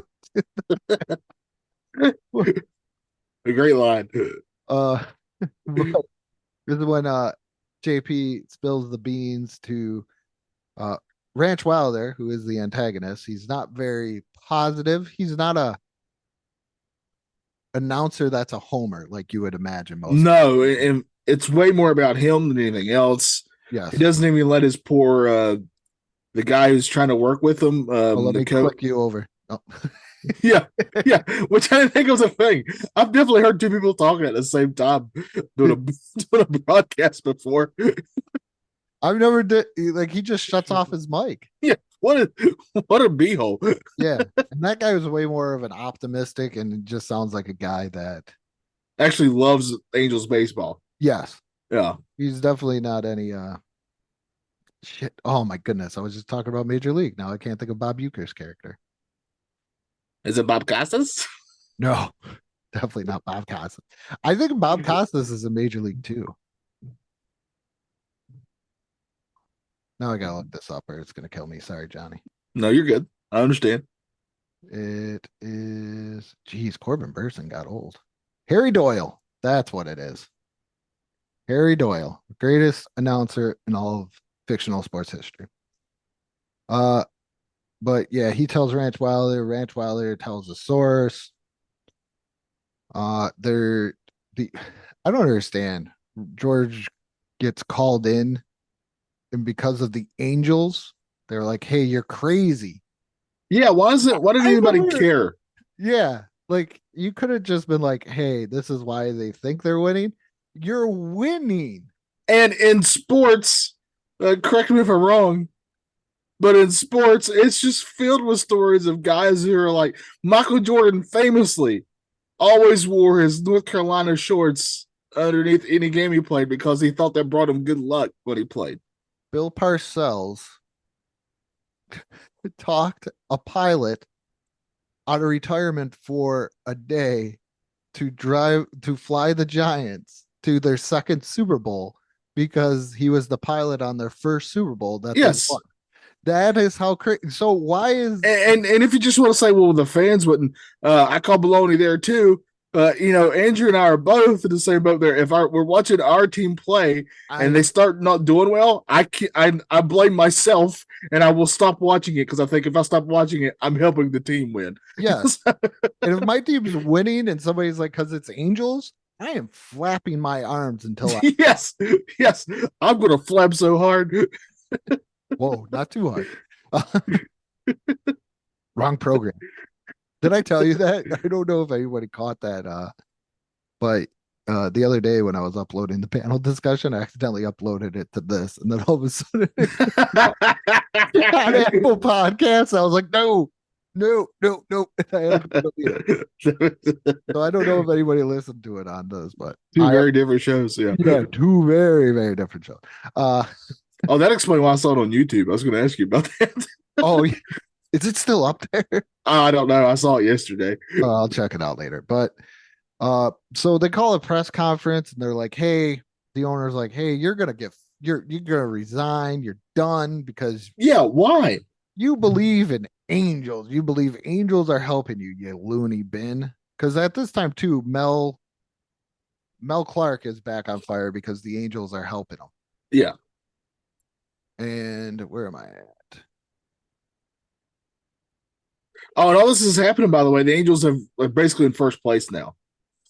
Speaker 5: A great line.
Speaker 2: but this is when JP spills the beans to Ranch Wilder, who is the antagonist. He's not very positive. He's not a announcer that's a homer like you would imagine most.
Speaker 5: No, and it's way more about him than anything else.
Speaker 2: Yes.
Speaker 5: He doesn't even let his poor the guy who's trying to work with him.
Speaker 2: Let me click you over. Oh.
Speaker 5: Yeah, which I didn't think was a thing. I've definitely heard two people talking at the same time doing a broadcast before.
Speaker 2: I've never did like he just shuts off his mic.
Speaker 5: Yeah, what a beehole.
Speaker 2: Yeah, and that guy was way more of an optimistic, and it just sounds like a guy that
Speaker 5: Actually loves Angels baseball.
Speaker 2: yes,
Speaker 5: Yeah,
Speaker 2: he's definitely not any shit. Oh my goodness, I was just talking about Major League. Now I can't think of Bob Uecker's character.
Speaker 5: is it Bob Costas?
Speaker 2: No, definitely not Bob Costas. I think Bob Costas is in Major League too. Now I gotta look this up or it's gonna kill me. Sorry, Johnny.
Speaker 5: No, you're good. I understand.
Speaker 2: It is geez, Corbin Burson got old. Harry Doyle. That's what it is. Harry Doyle, greatest announcer in all of fictional sports history. But yeah, he tells Ranch Wilder tells the source. They're the I don't understand. George gets called in, and because of the Angels, they're like, "Hey, you're crazy."
Speaker 5: Yeah, why did anybody care?
Speaker 2: Yeah, like you could have just been like, "Hey, this is why they think they're winning." You're winning.
Speaker 5: And in sports, correct me if I'm wrong, but in sports, it's just filled with stories of guys who are like Michael Jordan famously always wore his North Carolina shorts underneath any game he played because he thought that brought him good luck when he played.
Speaker 2: Bill Parcells talked a pilot out of retirement for a day to fly the Giants to their second Super Bowl because he was the pilot on their first Super Bowl that
Speaker 5: Yes.
Speaker 2: they won. That is how crazy. So why is
Speaker 5: And if you just want to say, well, the fans wouldn't, I call baloney there too. Andrew and I are both in the same boat there. If we're watching our team play and they start not doing well, I blame myself and I will stop watching it because I think if I stop watching it, I'm helping the team win.
Speaker 2: yes. And if my team's winning and somebody's like, because it's Angels, I am flapping my arms until I
Speaker 5: yes, I'm gonna flap so hard.
Speaker 2: whoa, not too hard. Wrong program. Did I tell you that? I don't know if anybody caught that. But the other day when I was uploading the panel discussion, I accidentally uploaded it to this, and then all of a sudden on Apple Podcasts, I was like, no, no, no, no. I had to go delete it. So I don't know if anybody listened to it on this, but
Speaker 5: Two very different shows. Yeah.
Speaker 2: yeah, two very, very different shows.
Speaker 5: Oh, that explains why I saw it on YouTube. I was going to ask you about that.
Speaker 2: Oh, is it still up there?
Speaker 5: I don't know. I saw it yesterday.
Speaker 2: I'll check it out later. But so they call a press conference and they're like, hey, the owner's like, hey, you're gonna resign, you're done because
Speaker 5: Yeah, why?
Speaker 2: you believe in angels. You believe angels are helping you, you loony bin. Because at this time too, Mel Clark is back on fire because the angels are helping him.
Speaker 5: Yeah.
Speaker 2: And where am I at?
Speaker 5: Oh, and all this is happening, by the way. The Angels are basically in first place now.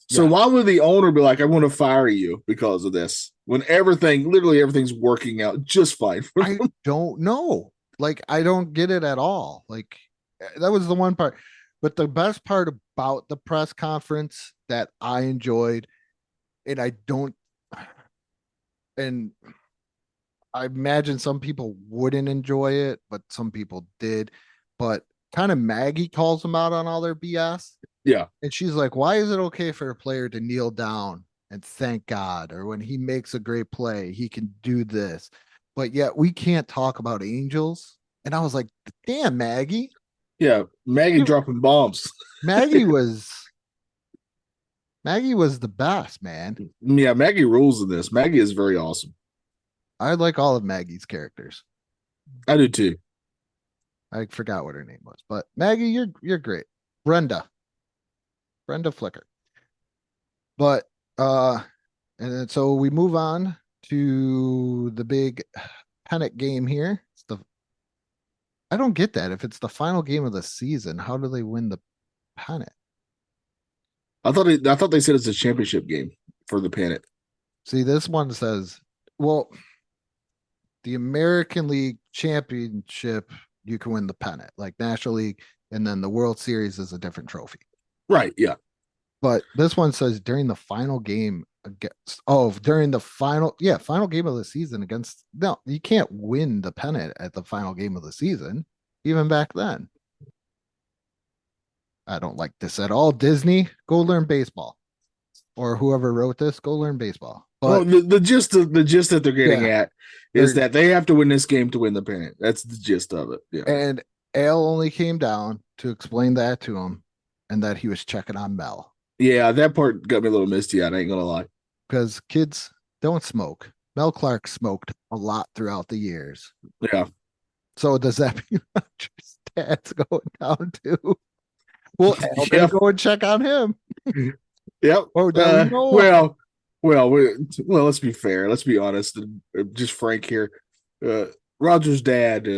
Speaker 5: So
Speaker 2: Yeah.
Speaker 5: why would the owner be like, I want to fire you because of this? When literally everything's working out just fine for
Speaker 2: I
Speaker 5: them.
Speaker 2: don't know. Like, I don't get it at all. Like, that was the one part. But the best part about the press conference that I enjoyed, and and I imagine some people wouldn't enjoy it, but some people did. But kind of Maggie calls them out on all their BS.
Speaker 5: Yeah.
Speaker 2: And she's like, why is it okay for a player to kneel down and thank God? Or when he makes a great play, he can do this. But yet we can't talk about angels. And I was like, damn, Maggie.
Speaker 5: Yeah. Maggie dropping bombs.
Speaker 2: Maggie was the best, man.
Speaker 5: Yeah, Maggie rules in this. Maggie is very awesome.
Speaker 2: I like all of Maggie's characters.
Speaker 5: I do too.
Speaker 2: I forgot what her name was, but Maggie, you're great. Brenda Flicker. But and then, so we move on to the big pennant game here. I don't get that. If it's the final game of the season, how do they win the pennant?
Speaker 5: I thought they said it's a championship game for the pennant.
Speaker 2: See, this one says, well, the American League Championship, you can win the pennant, like National League, and then the World Series is a different trophy.
Speaker 5: Right. Yeah.
Speaker 2: But this one says during the final game final game of the season against, no, you can't win the pennant at the final game of the season, even back then. I don't like this at all. Disney, go learn baseball. Or whoever wrote this, go learn baseball. But
Speaker 5: the gist that they're getting at is that they have to win this game to win the pennant. That's the gist of it. Yeah.
Speaker 2: And Al only came down to explain that to him and that he was checking on Mel.
Speaker 5: Yeah, that part got me a little misty. I ain't gonna lie.
Speaker 2: Because kids don't smoke. Mel Clark smoked a lot throughout the years.
Speaker 5: Yeah.
Speaker 2: So does that mean Roger's dad's going down too? Well, Al better go and check on him.
Speaker 5: Yep.
Speaker 2: Oh,
Speaker 5: well, let's be fair. Let's be honest. Just frank here. Roger's dad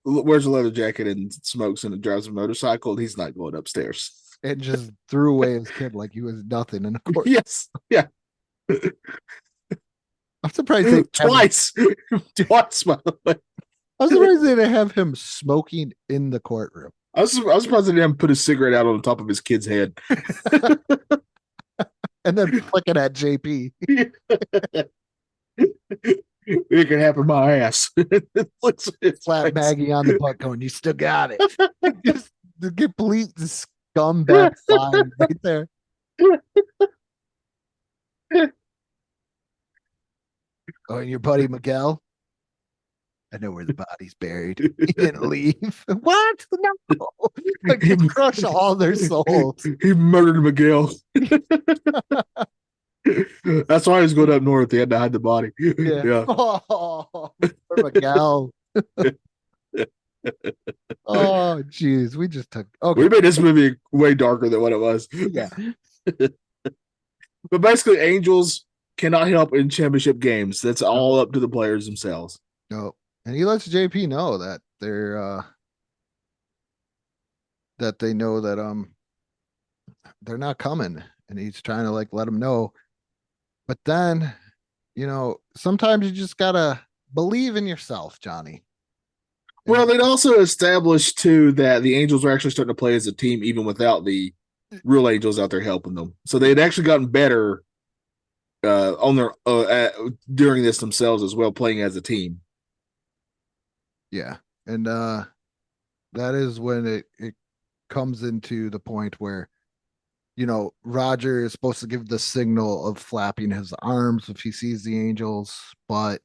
Speaker 5: wears a leather jacket and smokes and drives a motorcycle. And he's not going upstairs.
Speaker 2: And just threw away his kid like he was nothing in the court.
Speaker 5: Yes. Yeah.
Speaker 2: I'm surprised they
Speaker 5: twice, by the way.
Speaker 2: I'm surprised they didn't have him smoking in the courtroom.
Speaker 5: I was surprised they didn't put a cigarette out on top of his kid's head.
Speaker 2: And then flicking at JP.
Speaker 5: It can happen my ass.
Speaker 2: Slap Maggie on the butt going, you still got it. Just the complete scumbag line right there. Oh, and your buddy Miguel? I know where the body's buried. He didn't leave. What? No. Like, he crushed all their souls.
Speaker 5: He murdered Miguel. That's why he was going up north. He had to hide the body. Yeah.
Speaker 2: Oh, Miguel. Oh, geez. We just took. Okay.
Speaker 5: We made this movie way darker than what it was.
Speaker 2: Yeah.
Speaker 5: But basically, Angels cannot help in championship games. That's all up to the players themselves.
Speaker 2: No. And he lets JP know that they know that they're not coming, and he's trying to like let them know. But then, sometimes you just gotta believe in yourself, Johnny.
Speaker 5: Well, they'd also established too that the Angels were actually starting to play as a team, even without the real Angels out there helping them. So they had actually gotten better on their during this themselves as well, playing as a team.
Speaker 2: Yeah. And that is when it comes into the point where, Roger is supposed to give the signal of flapping his arms if he sees the Angels, but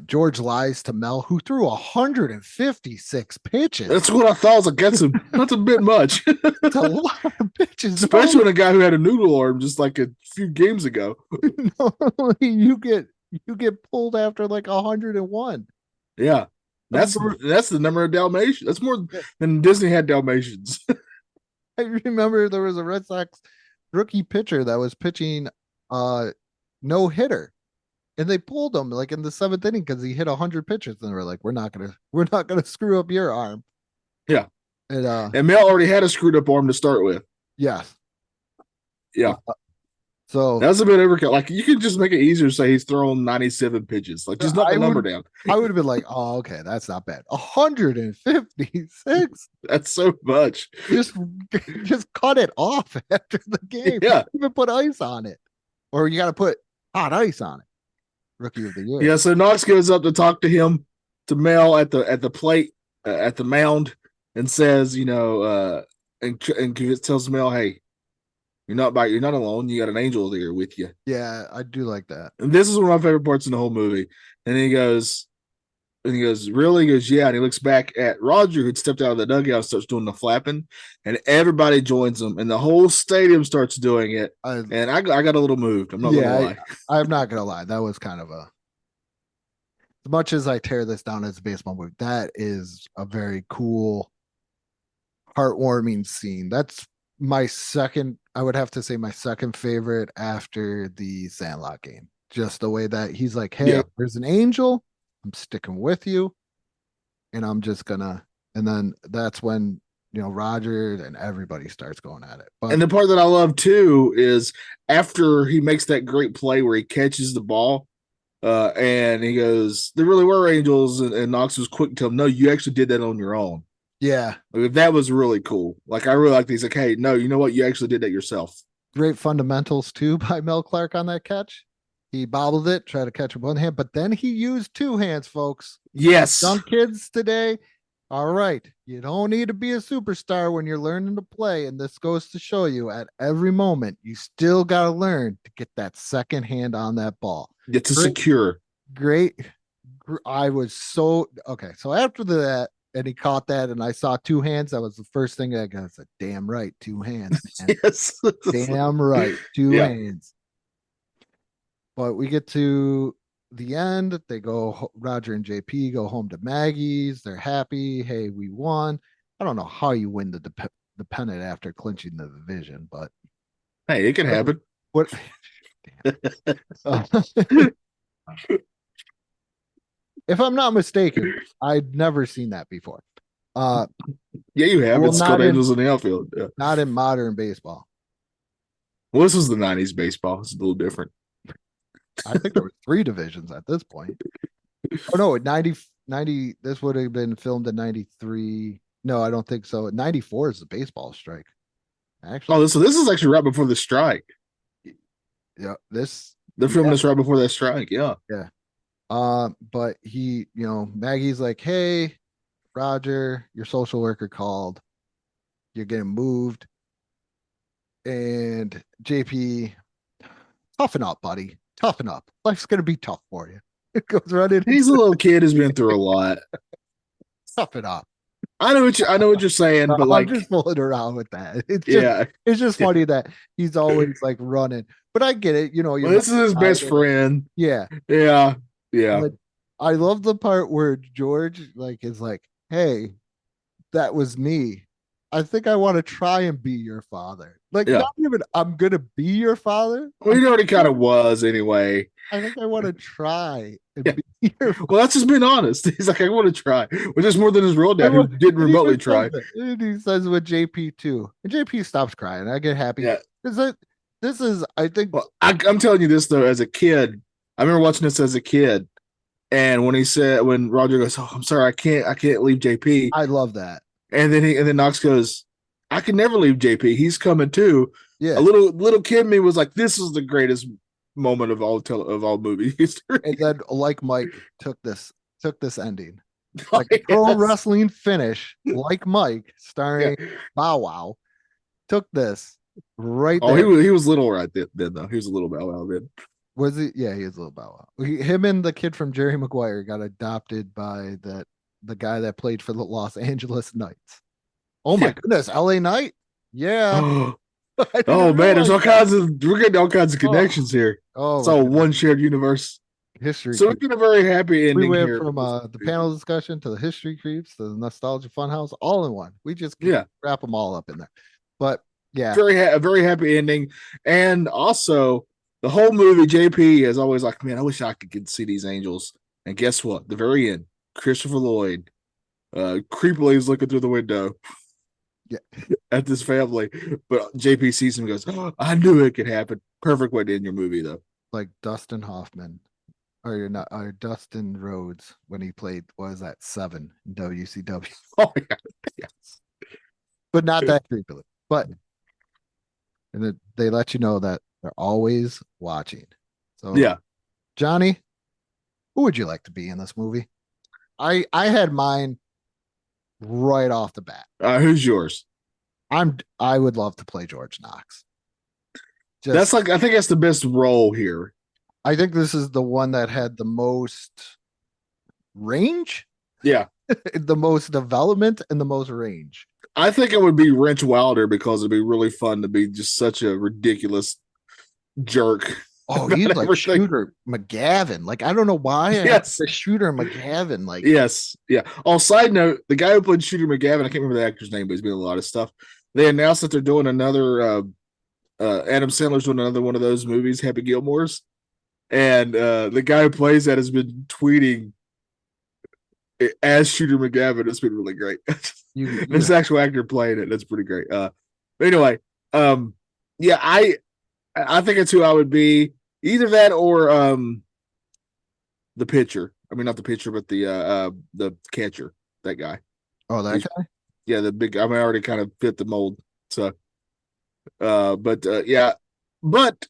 Speaker 2: George lies to Mel, who threw 156 pitches.
Speaker 5: That's what I thought. I was like, that's a bit much.
Speaker 2: That's a lot of pitches.
Speaker 5: Especially when a guy who had a noodle arm just like a few games ago.
Speaker 2: Normally you get pulled after like 101.
Speaker 5: Yeah. That's the number of Dalmatians. That's more than Disney had Dalmatians.
Speaker 2: I remember there was a Red Sox rookie pitcher that was pitching no hitter. And they pulled him like in the 7th inning because he hit 100 pitches, and they were like, "We're not gonna screw up your arm."
Speaker 5: Yeah,
Speaker 2: and
Speaker 5: Mel already had a screwed up arm to start with.
Speaker 2: Yes.
Speaker 5: Yeah.
Speaker 2: So
Speaker 5: that was a bit overkill. Like you could just make it easier to say he's thrown 97 pitches. Like just knock the number down.
Speaker 2: I would have been like, "Oh, okay, that's not bad." 156.
Speaker 5: That's so much.
Speaker 2: Just cut it off after the game.
Speaker 5: Yeah.
Speaker 2: Even put ice on it, or you got to put hot ice on it. Rookie of the year.
Speaker 5: Yeah, so Knox goes up to talk to to Mel at the plate at the mound and says, and tells Mel, "Hey, you're not alone. You got an angel there with you."
Speaker 2: Yeah, I do like that.
Speaker 5: And this is one of my favorite parts in the whole movie. And he goes, "Really?" He goes, "Yeah." And he looks back at Roger, who'd stepped out of the dugout and starts doing the flapping, and everybody joins him, and the whole stadium starts doing it. And I got a little moved. I'm not gonna lie.
Speaker 2: I'm not gonna lie. That was kind of as much as I tear this down as a baseball movie, that is a very cool, heartwarming scene. That's I would have to say my second favorite after the Sandlot game. Just the way that he's like, "Hey, there's an angel. I'm sticking with you, and I'm just gonna," and then that's when, Roger and everybody starts going at it.
Speaker 5: And the part that I love too is after he makes that great play where he catches the ball, and he goes, "There really were angels," and Knox was quick to tell him, "No, you actually did that on your own."
Speaker 2: Yeah.
Speaker 5: Like, that was really cool. Like I really like these. Like, hey, no, you know what? You actually did that yourself.
Speaker 2: Great fundamentals too by Mel Clark on that catch. He bobbled it, tried to catch with one hand, but then he used two hands, folks.
Speaker 5: Yes.
Speaker 2: Young kids today. All right. You don't need to be a superstar when you're learning to play. And this goes to show you at every moment, you still got to learn to get that second hand on that ball.
Speaker 5: Get to secure.
Speaker 2: Great. I was so okay. So after that, and he caught that, and I saw two hands. That was the first thing I got. Said, "Damn right, two hands." Man.
Speaker 5: Yes.
Speaker 2: Damn right, two hands. But we get to the end. They go, Roger and JP go home to Maggie's. They're happy. Hey, we won. I don't know how you win the pennant after clinching the division, but
Speaker 5: hey, it can happen.
Speaker 2: What? If I'm not mistaken, I'd never seen that before.
Speaker 5: Yeah, you have. It's called Angels in the Outfield. Yeah.
Speaker 2: Not in modern baseball.
Speaker 5: Well, this was the 90s baseball. It's a little different.
Speaker 2: I think there were 3 divisions at this point. Oh, no, 90, this would have been filmed in 93. No, I don't think so. 94 is the baseball strike. Actually.
Speaker 5: So this is actually right before the strike.
Speaker 2: Yeah,
Speaker 5: they're filming this right before that strike. Yeah.
Speaker 2: Yeah. But he, Maggie's like, "Hey, Roger, your social worker called. You're getting moved." And JP, "Toughen up, buddy. Toughen up. Life's gonna be tough for you." It goes right in.
Speaker 5: He's a little kid who's been through a lot.
Speaker 2: Toughen up.
Speaker 5: I know what you're saying, but
Speaker 2: I'm just fooling around with that. It's just funny that he's always like running. But I get it.
Speaker 5: This is his best friend.
Speaker 2: Yeah.
Speaker 5: Yeah. Yeah.
Speaker 2: But I love the part where George is like, "Hey, that was me. I think I want to try and be your father." Not even I'm gonna be your father.
Speaker 5: Well, he already kind of was anyway.
Speaker 2: I think I want to try and be your father.
Speaker 5: Well, that's just being honest. He's like, "I want to try," which is more than his real dad, who didn't remotely try.
Speaker 2: And he says with JP too, and JP stops crying. I get happy.
Speaker 5: Yeah.
Speaker 2: This is, I think.
Speaker 5: Well, I'm telling you this though, as a kid, I remember watching this as a kid, And when Roger goes, "Oh, I'm sorry, I can't leave JP,"
Speaker 2: I love that.
Speaker 5: and then Knox goes, "I can never leave JP. He's coming too." A
Speaker 2: Yeah.
Speaker 5: little kid in me was like, "This is the greatest moment of all movie history."
Speaker 2: And then like Mike took this ending. Like a pro
Speaker 5: Yes.
Speaker 2: wrestling finish, like Mike,
Speaker 5: Yeah.
Speaker 2: starring Bow Wow, took this right
Speaker 5: Oh,
Speaker 2: there.
Speaker 5: he was little right then though. He was a little Bow Wow then.
Speaker 2: Was he? Yeah, he is a little Bow Wow. Him and the kid from Jerry Maguire got adopted by the guy that played for the Los Angeles Knights. Oh my
Speaker 5: Yeah.
Speaker 2: goodness, LA Knight. Yeah. I
Speaker 5: Oh
Speaker 2: didn't
Speaker 5: man, there's all
Speaker 2: realize that.
Speaker 5: kinds of we're getting all kinds of
Speaker 2: Oh,
Speaker 5: connections here.
Speaker 2: oh
Speaker 5: It's
Speaker 2: my
Speaker 5: all
Speaker 2: goodness.
Speaker 5: one shared universe.
Speaker 2: History
Speaker 5: So we
Speaker 2: creep.
Speaker 5: get a very happy
Speaker 2: We
Speaker 5: ending
Speaker 2: went
Speaker 5: here.
Speaker 2: from the panel discussion to the history creeps to the nostalgia funhouse all in one. We just
Speaker 5: Yeah,
Speaker 2: wrap them all up in there. But yeah,
Speaker 5: a very happy ending, and also the whole movie. JP is always like, man, I wish I could get to see these angels. And guess what? The very end, Christopher Lloyd, creepily is looking through the window.
Speaker 2: Yeah.
Speaker 5: At this family, but JP sees him and goes, "Oh, I knew it could happen." Perfect way to end your movie, though.
Speaker 2: like Dustin Hoffman, or you're not, or Dustin Rhodes when he played, what was that, 7 in WCW,
Speaker 5: Oh yeah, yes.
Speaker 2: but not that creepily. But and they let you know that they're always watching. So,
Speaker 5: Yeah.
Speaker 2: Johnny, who would you like to be in this movie? I had mine right off the bat.
Speaker 5: Who's yours?
Speaker 2: I would love to play George Knox.
Speaker 5: That's like I think that's the best role here.
Speaker 2: I think this is the one that had the most range,
Speaker 5: Yeah,
Speaker 2: the most development, and the most range.
Speaker 5: I think it would be Wrench Wilder because it'd be really fun to be just such a ridiculous jerk.
Speaker 2: Oh,
Speaker 5: about
Speaker 2: he's like
Speaker 5: everything.
Speaker 2: Shooter McGavin. Like, I don't know why.
Speaker 5: Yes.
Speaker 2: The Shooter McGavin. Like,
Speaker 5: Yes, yeah. Oh, side note, the guy who played Shooter McGavin, I can't remember the actor's name, but he's been in a lot of stuff. They announced that they're doing another. Adam Sandler's doing another one of those movies, Happy Gilmore's, and the guy who plays that has been tweeting as Shooter McGavin. It's been really great. This actual actor playing it. That's pretty great. But anyway, yeah, I think it's who I would be. Either that or the pitcher. I mean, not the pitcher, but the catcher. That guy.
Speaker 2: oh, that guy.
Speaker 5: Yeah, the big. I mean, I already kind of fit the mold. So, yeah. But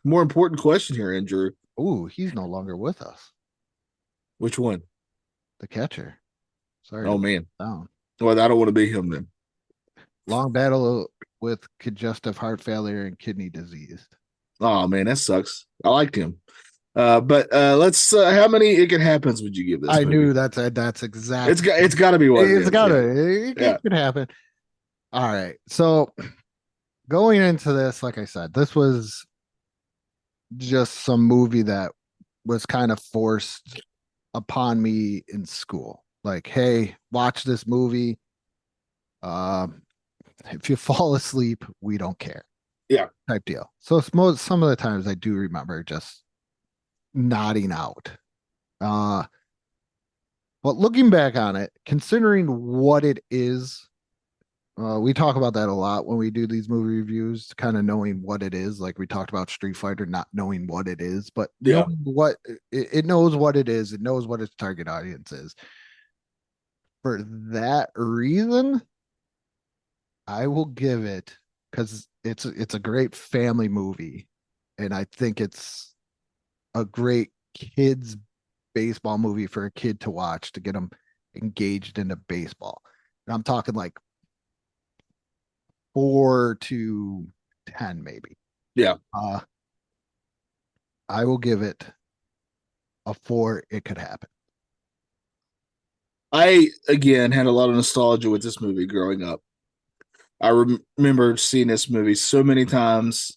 Speaker 5: more important question here, Andrew.
Speaker 2: Oh, he's no longer with us.
Speaker 5: Which one?
Speaker 2: The catcher. Sorry.
Speaker 5: Oh man.
Speaker 2: Down.
Speaker 5: Well, I don't want to be him then.
Speaker 2: Long battle with congestive heart failure and kidney disease.
Speaker 5: Oh man, that sucks. I liked him. But let's. How many it can happens would you give this?
Speaker 2: I
Speaker 5: movie?
Speaker 2: knew that's exactly.
Speaker 5: It's got to be one.
Speaker 2: It's got
Speaker 5: Yeah.
Speaker 2: to. It could happen. All right. So going into this, like I said, this was just some movie that was kind of forced upon me in school. Like, hey, watch this movie. If you fall asleep, we don't care.
Speaker 5: Yeah.
Speaker 2: Type deal. So some of the times I do remember just nodding out. But looking back on it, considering what it is, we talk about that a lot when we do these movie reviews, kind of knowing what it is. Like we talked about Street Fighter, not knowing what it is, but
Speaker 5: Yeah.
Speaker 2: knowing what it knows what it is. It knows what its target audience is. For that reason, I will give it, because it's a great family movie, and I think it's a great kids baseball movie for a kid to watch to get them engaged into baseball. And I'm talking like 4 to 10 maybe.
Speaker 5: Yeah.
Speaker 2: I will give it a 4. It could happen.
Speaker 5: I again had a lot of nostalgia with this movie growing up. I remember seeing this movie so many times.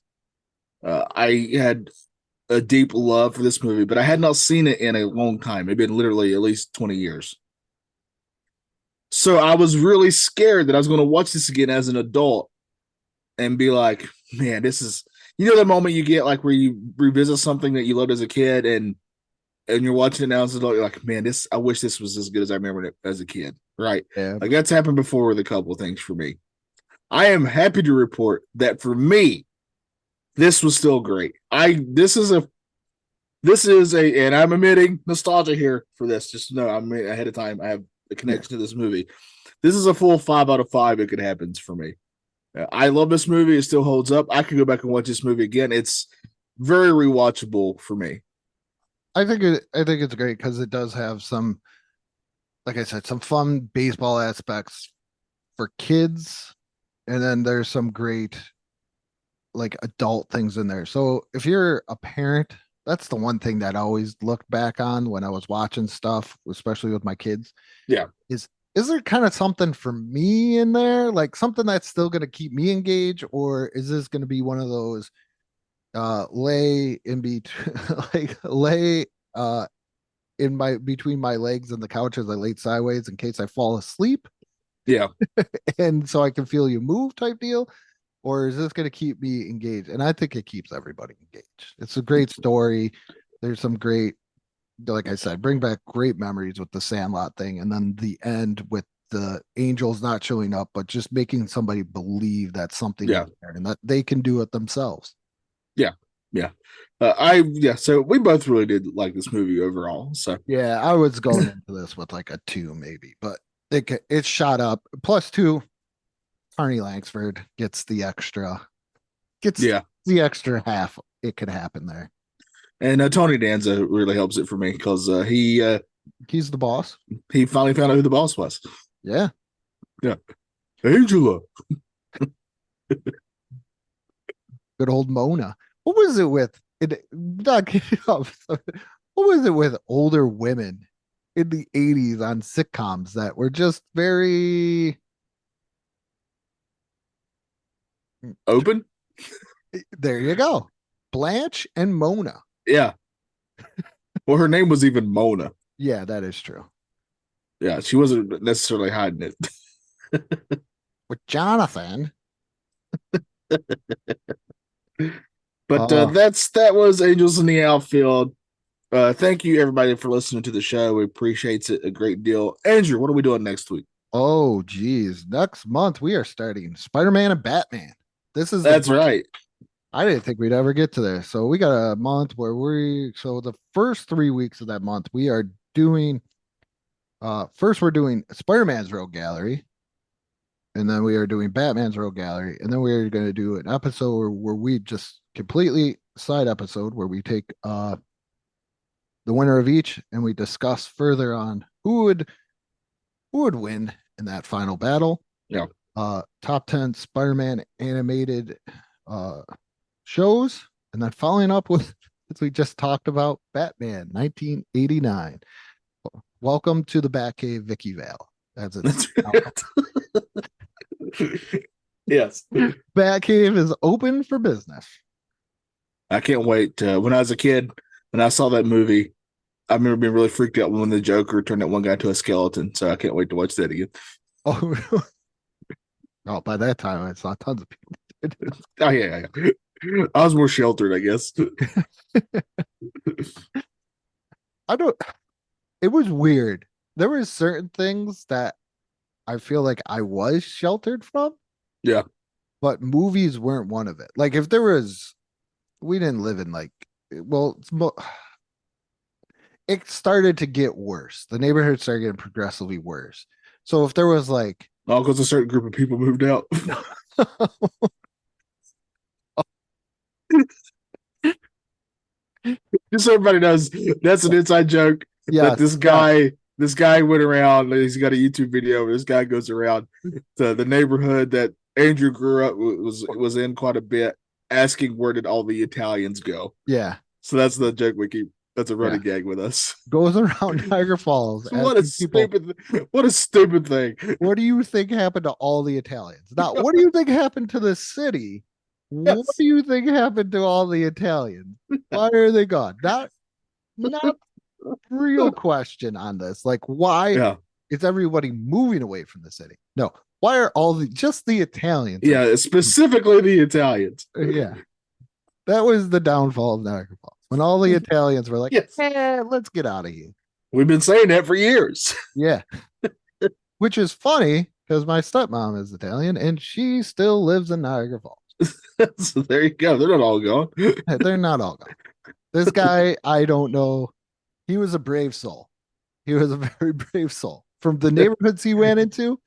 Speaker 5: I had a deep love for this movie, but I had not seen it in a long time. It'd been literally at least 20 years. So I was really scared that I was going to watch this again as an adult and be like, man, this is, the moment you get like where you revisit something that you loved as a kid and you're watching it now as an adult, you're like, man, I wish this was as good as I remembered it as a kid. Right.
Speaker 2: Yeah.
Speaker 5: Like that's happened before with a couple of things for me. I am happy to report that for me, this was still great. This is this is and I'm admitting nostalgia here for this. Just know I'm ahead of time. I have a connection to this movie. This is a full 5 out of 5. It could happen for me. I love this movie. It still holds up. I could go back and watch this movie again. It's very rewatchable for me.
Speaker 2: I think it's great because it does have some, like I said, some fun baseball aspects for kids, and then there's some great like adult things in there. So if you're a parent, that's the one thing that I always looked back on when I was watching stuff, especially with my kids.
Speaker 5: Yeah.
Speaker 2: Is there kind of something for me in there, like something that's still going to keep me engaged, or is this going to be one of those lay in between like lay in my between my legs and the couch as I lay sideways in case I fall asleep?
Speaker 5: Yeah.
Speaker 2: And so I can feel you move type deal? Or is this going to keep me engaged? And I think it keeps everybody engaged. It's a great story. There's some great, like I said, bring back great memories with the Sandlot thing. And then the end with the angels not showing up, but just making somebody believe that something is there and that they can do it themselves.
Speaker 5: Yeah. Yeah. So we both really did like this movie overall. So
Speaker 2: yeah, I was going into this with like a 2 maybe, but it shot up. +2. Arnie Langsford gets the extra half. It could happen there.
Speaker 5: And Tony Danza really helps it for me because
Speaker 2: he's the boss.
Speaker 5: He finally found out who the boss was.
Speaker 2: Yeah.
Speaker 5: Angela.
Speaker 2: Good old Mona. What was it with what was it with older women in the 80s on sitcoms that were just very
Speaker 5: open?
Speaker 2: There you go. Blanche and Mona.
Speaker 5: Yeah. Well, her name was even Mona.
Speaker 2: Yeah, that is true.
Speaker 5: Yeah, she wasn't necessarily hiding it.
Speaker 2: With Jonathan.
Speaker 5: But that was Angels in the Outfield. Thank you everybody for listening to the show. We appreciate it a great deal. Andrew, what are we doing next week?
Speaker 2: Oh, geez. Next month we are starting Spider-Man and Batman.
Speaker 5: That's right.
Speaker 2: I didn't think we'd ever get to this. So we got a month where the first 3 weeks of that month, we are doing, first we're doing Spider-Man's Rogue Gallery. And then we are doing Batman's Rogue Gallery. And then we are going to do an episode where we just completely side episode where we take, the winner of each and we discuss further on who would win in that final battle.
Speaker 5: Yeah.
Speaker 2: Top 10 Spider-Man animated, shows, and then following up with, as we just talked about, Batman 1989. Welcome to the Batcave, Vicky Vale. That's
Speaker 5: yes.
Speaker 2: Batcave is open for business.
Speaker 5: I can't wait. When I was a kid, when I saw that movie, I remember being really freaked out when the Joker turned that one guy into a skeleton. So I can't wait to watch that again.
Speaker 2: Oh, oh, by that time I saw tons of people.
Speaker 5: Oh yeah. I was more sheltered, I guess.
Speaker 2: It was weird. There were certain things that I feel like I was sheltered from.
Speaker 5: Yeah.
Speaker 2: But movies weren't one of it. Like if there was, we didn't live in like, well, it started to get worse. The neighborhood started getting progressively worse. So if there was like,
Speaker 5: because a certain group of people moved out. Just so everybody knows, that's an inside joke. Yeah, this guy went around. He's got a YouTube video. This guy goes around to the neighborhood that Andrew grew up was in quite a bit, asking where did all the Italians go.
Speaker 2: Yeah.
Speaker 5: So that's the joke we keep. That's a running gag with us.
Speaker 2: Goes around Niagara Falls.
Speaker 5: What a stupid thing.
Speaker 2: What do you think happened to all the Italians? Now, what do you think happened to the city? Yes. What do you think happened to all the Italians? Why are they gone? Not real question on this. Like, why is everybody moving away from the city? No. Why are just the Italians?
Speaker 5: Yeah, specifically the Italians.
Speaker 2: Yeah. That was the downfall of Niagara Falls. When all the Italians were like, let's get out of here. We've
Speaker 5: been saying that for years.
Speaker 2: Yeah. Which is funny because my stepmom is Italian and she still lives in Niagara Falls.
Speaker 5: So there you go. They're not all gone.
Speaker 2: They're not all gone. This guy, I don't know. He was a brave soul. He was a very brave soul. From the neighborhoods he went into,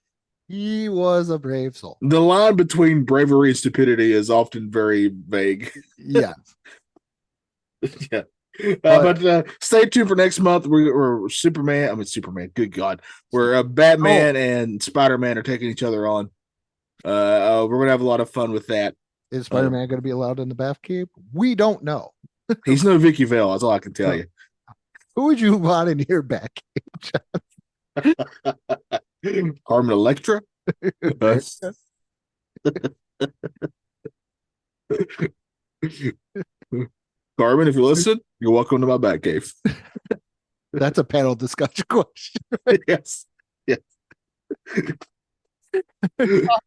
Speaker 2: he was a brave soul.
Speaker 5: The line between bravery and stupidity is often very vague.
Speaker 2: Yeah.
Speaker 5: Yeah. But stay tuned for next month. We're Superman. I mean, Superman. Good God. We're Batman and Spider-Man are taking each other on. We're going to have a lot of fun with that.
Speaker 2: Is Spider-Man going to be allowed in the Batcave? We don't know.
Speaker 5: He's no Vicky Vale. That's all I can tell you.
Speaker 2: Who would you want in your Batcave,
Speaker 5: Carmen Electra? Carmen, if you listen, you're welcome to my Batcave.
Speaker 2: That's a panel discussion question. Right?
Speaker 5: Yes. Yes.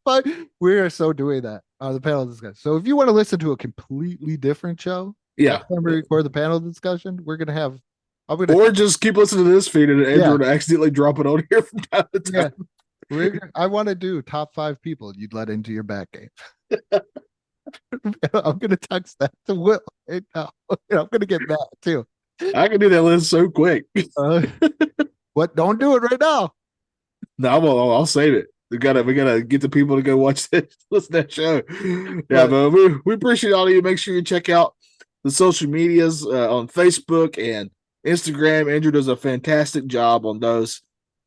Speaker 2: But we are so doing that on the panel discussion. So if you want to listen to a completely different show,
Speaker 5: Yeah.
Speaker 2: when we record the panel discussion, we're going to have.
Speaker 5: Or just keep listening to this feed and Andrew would accidentally drop it on here from time to time.
Speaker 2: Yeah. I want to do top 5 people you'd let into your Batcave. I'm going to text that to Will. I'm going to get that too.
Speaker 5: I can do that list so quick.
Speaker 2: What? Don't do it right now.
Speaker 5: No, I'll save it. We gotta get the people to go watch that, listen to that show. Yeah, but we appreciate all of you. Make sure you check out the social medias on Facebook and Instagram. Andrew does a fantastic job on those.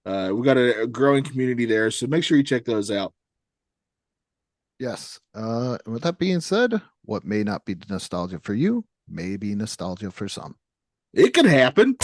Speaker 5: We got a growing community there, so make sure you check those out.
Speaker 2: Yes. With that being said, what may not be nostalgia for you may be nostalgia for some.
Speaker 5: It can happen.